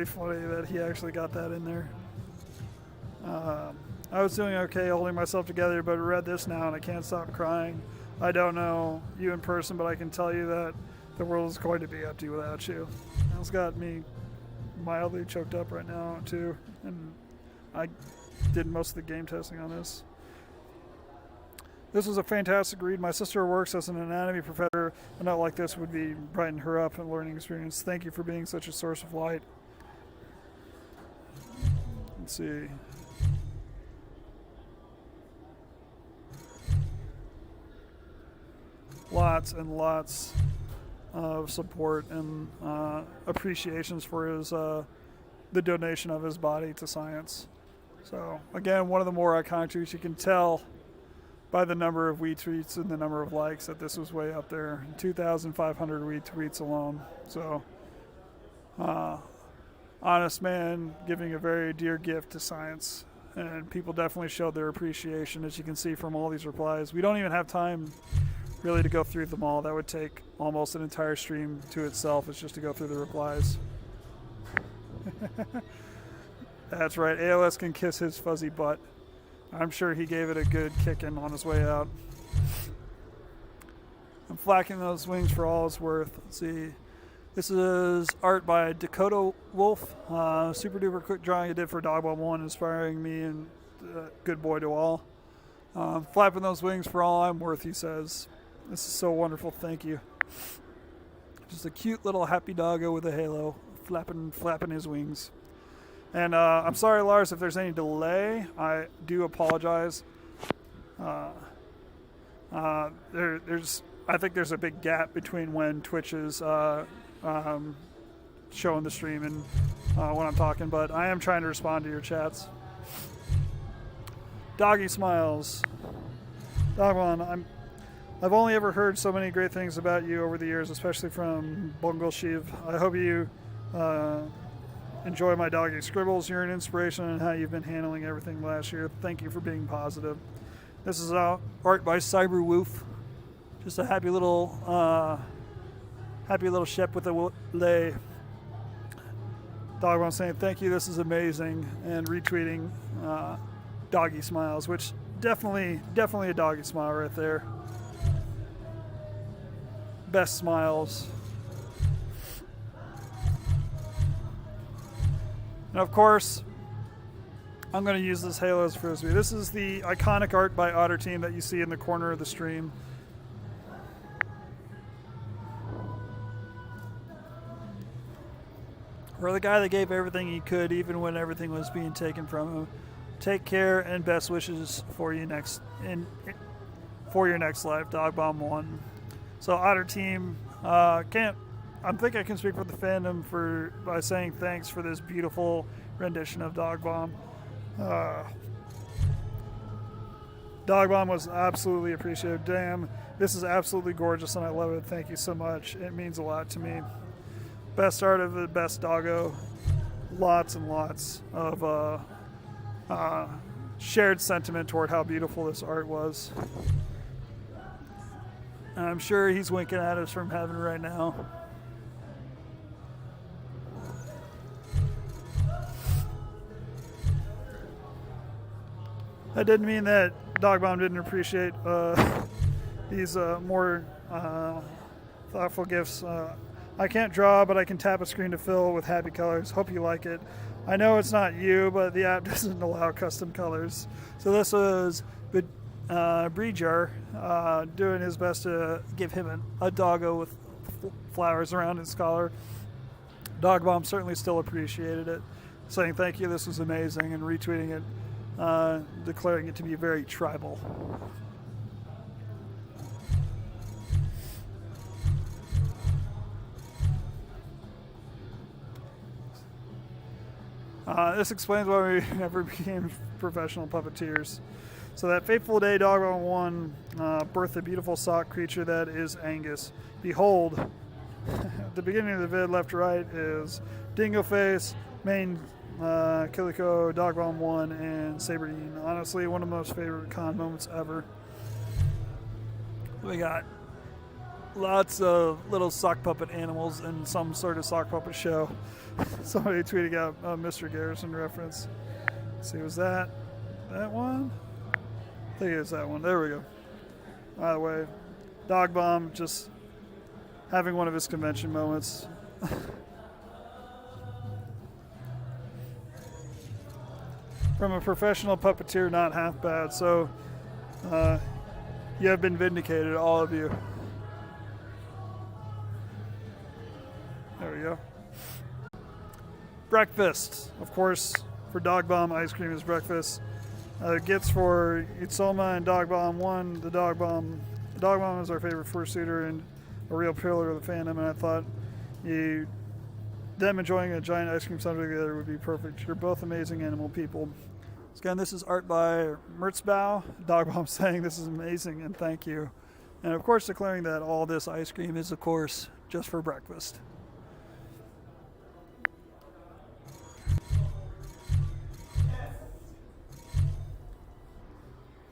funny that he actually got that in there. I was doing okay holding myself together, but I read this now and I can't stop crying. I don't know you in person, but I can tell you that the world is going to be empty without you. It's got me mildly choked up right now, too. And I did most of the game testing on this. This was a fantastic read. My sister works as an anatomy professor. A note like this would be brighten her up and learning experience. Thank you for being such a source of light. Let's see. Lots and lots of support and appreciations for his the donation of his body to science. So again, one of the more iconic tweets. You can tell by the number of retweets and the number of likes that this was way up there. 2,500 retweets alone. So honest man giving a very dear gift to science, and people definitely showed their appreciation, as you can see from all these replies. We don't even have time really to go through them all. That would take almost an entire stream to itself. It's just to go through the replies. That's right, ALS can kiss his fuzzy butt. I'm sure he gave it a good kicking on his way out. I'm flacking those wings for all it's worth. Let's see. This is art by Dakota Wolf. Super duper quick drawing I did for Dogbomb 1, inspiring me and good boy to all. Flapping those wings for all I'm worth, he says. This is so wonderful, thank you. Just a cute little happy doggo with a halo, flapping his wings. And I'm sorry, Lars, if there's any delay. I do apologize. I think there's a big gap between when Twitch is showing the stream and when I'm talking, but I am trying to respond to your chats. Doggy smiles. Dogman, I've only ever heard so many great things about you over the years, especially from Bungle Shiv. I hope you enjoy my doggy scribbles. You're an inspiration in how you've been handling everything last year. Thank you for being positive. This is art by Cyberwoof. Just a happy little ship with a lay. Dogman saying thank you. This is amazing, and retweeting doggy smiles, which definitely a doggy smile right there. Best smiles. And of course, I'm going to use this halo as frisbee. This is the iconic art by Otter Team that you see in the corner of the stream. For the guy that gave everything he could, even when everything was being taken from him. Take care and best wishes for you for your next life, Dogbomb 1. So Otter Team, I think I can speak for the fandom by saying thanks for this beautiful rendition of Dogbomb. Dogbomb was absolutely appreciative. Damn, this is absolutely gorgeous and I love it. Thank you so much. It means a lot to me. Best art of the best doggo. Lots and lots of shared sentiment toward how beautiful this art was. And I'm sure he's winking at us from heaven right now. That didn't mean that Dogbomb didn't appreciate these more thoughtful gifts. I can't draw, but I can tap a screen to fill with happy colors. Hope you like it. I know it's not you, but the app doesn't allow custom colors. So this was Breejar doing his best to give him a doggo with flowers around his collar. Dogbomb certainly still appreciated it, saying thank you, this was amazing, and retweeting it, declaring it to be very tribal. This explains why we never became professional puppeteers. So that fateful day, Dogbomb 1 birthed a beautiful sock creature that is Angus. Behold, at the beginning of the vid, left to right, is Dingo Face, Main, Kiliko, Dogbomb 1, and Saberdine. Honestly, one of my most favorite con moments ever. We got lots of little sock puppet animals in some sort of sock puppet show. Somebody tweeting out a Mr. Garrison reference. Let's see, was that one? I think it was that one. There we go. By the way, Dogbomb just having one of his convention moments. From a professional puppeteer, not half bad. So, you have been vindicated, all of you. There we go. Breakfast. Of course, for Dogbomb, ice cream is breakfast. Gifts for Itsoma and Dogbomb 1. The Dogbomb is our favorite fursuiter and a real pillar of the fandom, and I thought them enjoying a giant ice cream sundae together would be perfect. You're both amazing animal people. So again, this is art by Mertzbau. Dogbomb saying this is amazing and thank you. And of course declaring that all this ice cream is, of course, just for breakfast.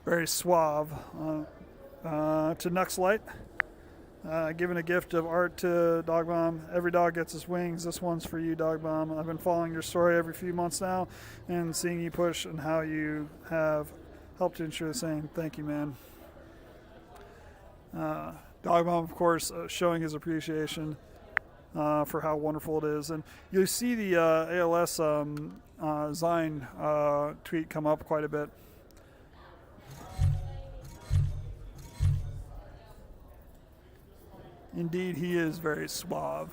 Very suave. To Nuxlight, giving a gift of art to Dogbomb. Every dog gets his wings. This one's for you, Dogbomb. I've been following your story every few months now and seeing you push and how you have helped to ensure the same. Thank you, man. Dogbomb, of course, showing his appreciation for how wonderful it is. And you'll see the ALS Zine tweet come up quite a bit. Indeed, he is very suave.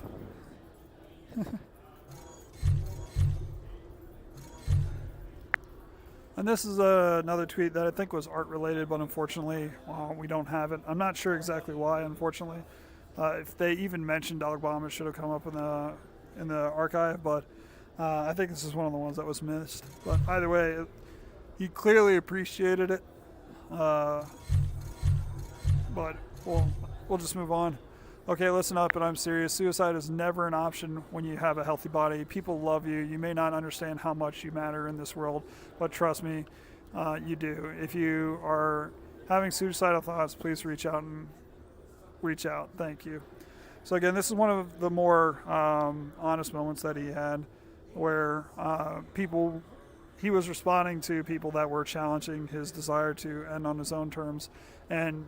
And this is another tweet that I think was art related, but unfortunately, we don't have it. I'm not sure exactly why, unfortunately. If they even mentioned Dogbomb, it should have come up in the archive, but I think this is one of the ones that was missed. But either way, he clearly appreciated it. But we'll just move on. Okay, listen up, and I'm serious. Suicide is never an option when you have a healthy body. People love you. You may not understand how much you matter in this world, but trust me, you do. If you are having suicidal thoughts, please reach out. Thank you. So again, this is one of the more honest moments that he had, where he was responding to people that were challenging his desire to end on his own terms, and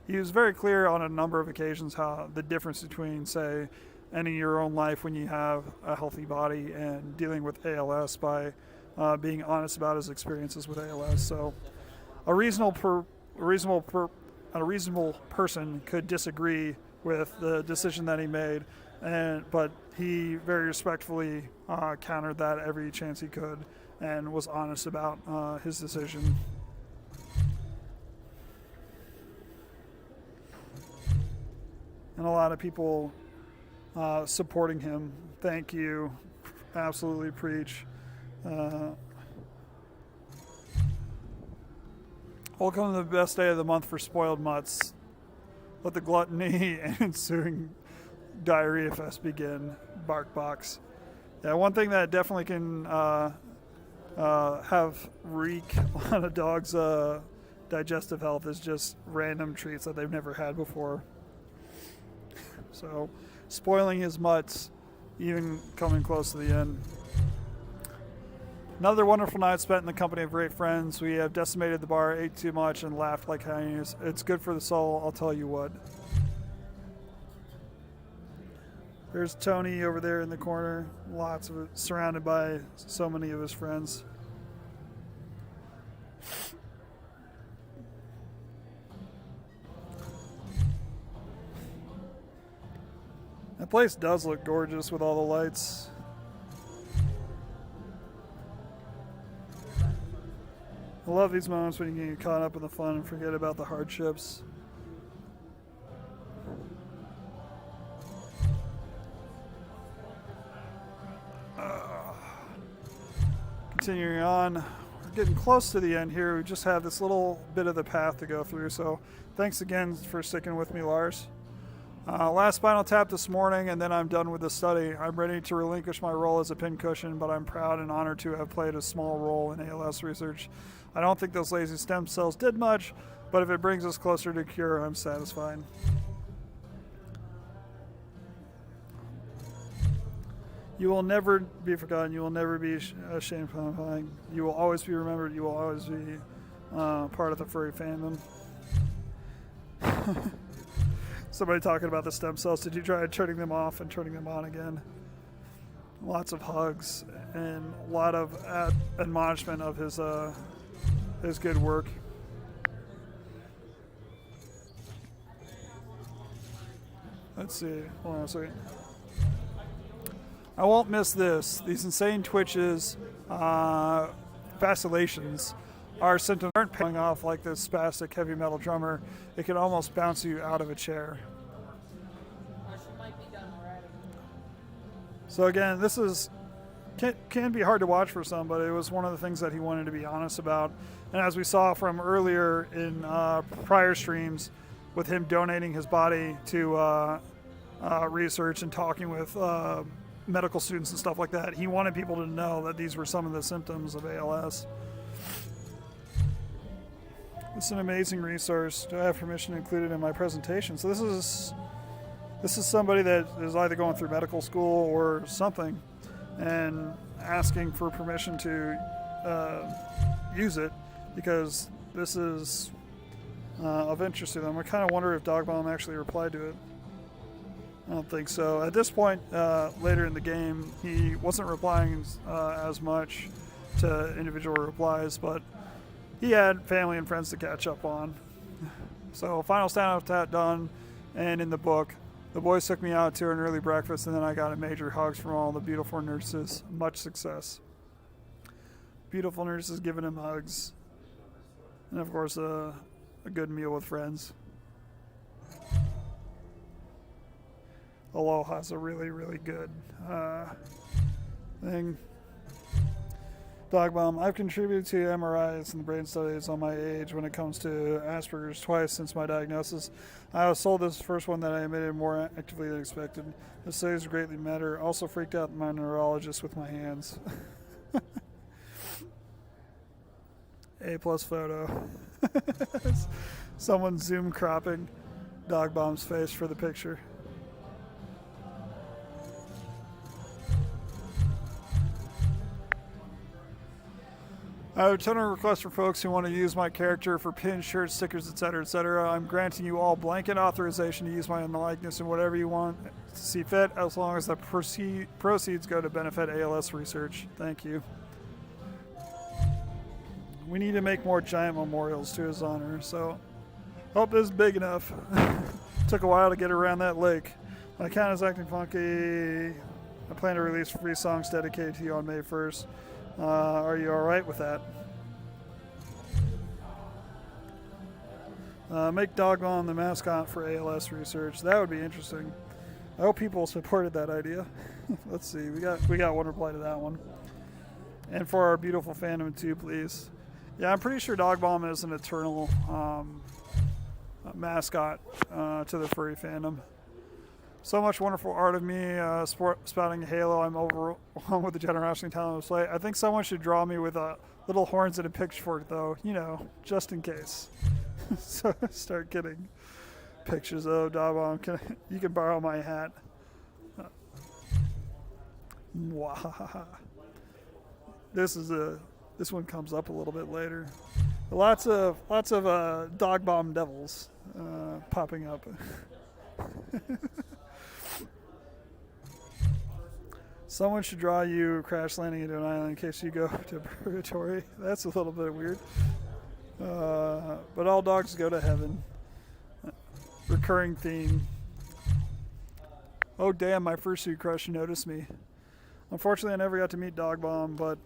he was very clear on a number of occasions how the difference between, say, ending your own life when you have a healthy body and dealing with ALS by being honest about his experiences with ALS. So a reasonable person could disagree with the decision that he made, but he very respectfully countered that every chance he could and was honest about his decision. And a lot of people supporting him. Thank you. Absolutely preach. Welcome to the best day of the month for spoiled mutts. Let the gluttony and ensuing diarrhea fest begin. Bark box. Yeah, one thing that definitely can have reek on a dog's digestive health is just random treats that they've never had before. So, spoiling his mutts, even coming close to the end. Another wonderful night spent in the company of great friends. We have decimated the bar, ate too much, and laughed like hyenas. It's good for the soul, I'll tell you what. There's Tony over there in the corner, lots of it, surrounded by so many of his friends. That place does look gorgeous with all the lights. I love these moments when you can get caught up in the fun and forget about the hardships. Continuing on, getting close to the end here. We just have this little bit of the path to go through. So thanks again for sticking with me, Lars. Last Spinal Tap this morning, and then I'm done with the study. I'm ready to relinquish my role as a pincushion, but I'm proud and honored to have played a small role in ALS research. I don't think those lazy stem cells did much, but if it brings us closer to cure, I'm satisfied. You will never be forgotten. You will never be ashamed of flying. You will always be remembered. You will always be part of the furry fandom. Somebody talking about the stem cells. Did you try turning them off and turning them on again? Lots of hugs and a lot of admonishment of his good work. Let's see. Hold on a second. I won't miss this. These insane twitches, vacillations, are symptoms aren't paying off like this spastic heavy metal drummer. It can almost bounce you out of a chair. So again, this is can be hard to watch for some, but it was one of the things that he wanted to be honest about. And as we saw from earlier in prior streams, with him donating his body to research and talking with medical students and stuff like that, he wanted people to know that these were some of the symptoms of ALS. It's an amazing resource. Do I have permission to include it in my presentation? So this is somebody that is either going through medical school or something and asking for permission to use it because this is of interest to them. I kind of wonder if Dogbomb actually replied to it. I don't think so. At this point, later in the game, he wasn't replying as much to individual replies, but he had family and friends to catch up on. So final stand-up tat done, and in the book, the boys took me out to an early breakfast, and then I got a major hugs from all the beautiful nurses. Much success. Beautiful nurses giving him hugs, and of course a good meal with friends. Aloha's a really, really good thing. Dogbomb, I've contributed to MRIs and brain studies on my age when it comes to Asperger's twice since my diagnosis. I was sold this first one that I admitted more actively than expected. The studies greatly matter. Also freaked out my neurologist with my hands. A+ photo. Someone zoom cropping Dogbomb's face for the picture. I have a ton of requests from folks who want to use my character for pins, shirts, stickers, etc., etc. I'm granting you all blanket authorization to use my likeness in whatever you want to see fit, as long as the proceeds go to benefit ALS research. Thank you. We need to make more giant memorials to his honor, so hope this is big enough. Took a while to get around that lake. My account is acting funky. I plan to release free songs dedicated to you on May 1st. Are you alright with that? Make Dogbomb the mascot for ALS research. That would be interesting. I hope people supported that idea. Let's see. We got one reply to that one. And for our beautiful fandom too, please. Yeah, I'm pretty sure Dogbomb is an eternal mascot to the furry fandom. So much wonderful art of me spouting Halo. I'm overwhelmed with the generosity and talent of display. I think someone should draw me with little horns and a pitchfork, though, just in case. So start getting pictures of Dogbomb. You can borrow my hat. This one comes up a little bit later. Lots of Dogbomb devils popping up. Someone should draw you crash landing into an island in case you go to purgatory. That's a little bit weird. But all dogs go to heaven. Recurring theme. Oh damn, my fursuit crush noticed me. Unfortunately, I never got to meet Dogbomb, but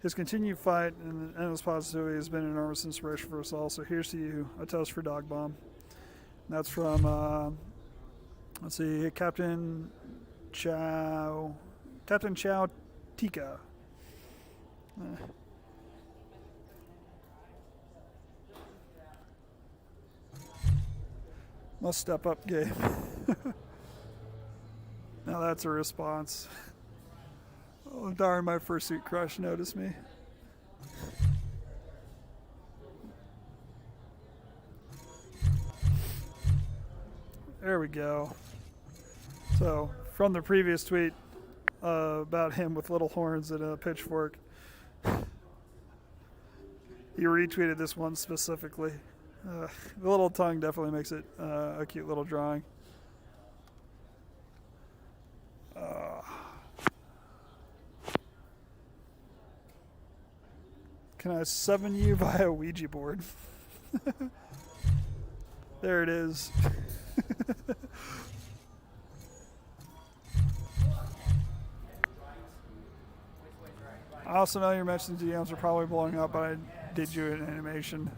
his continued fight and endless positivity has been an enormous inspiration for us all. So here's to you, a toast for Dogbomb. That's from, let's see, Captain Chow Tika. Must step up game. Now that's a response. Oh darn, my fursuit crush noticed me. There we go. So, from the previous tweet about him with little horns and a pitchfork, he retweeted this one specifically. The little tongue definitely makes it a cute little drawing. Can I summon you via Ouija board? There it is. I also know your mentions DMs are probably blowing up, but I did you an animation.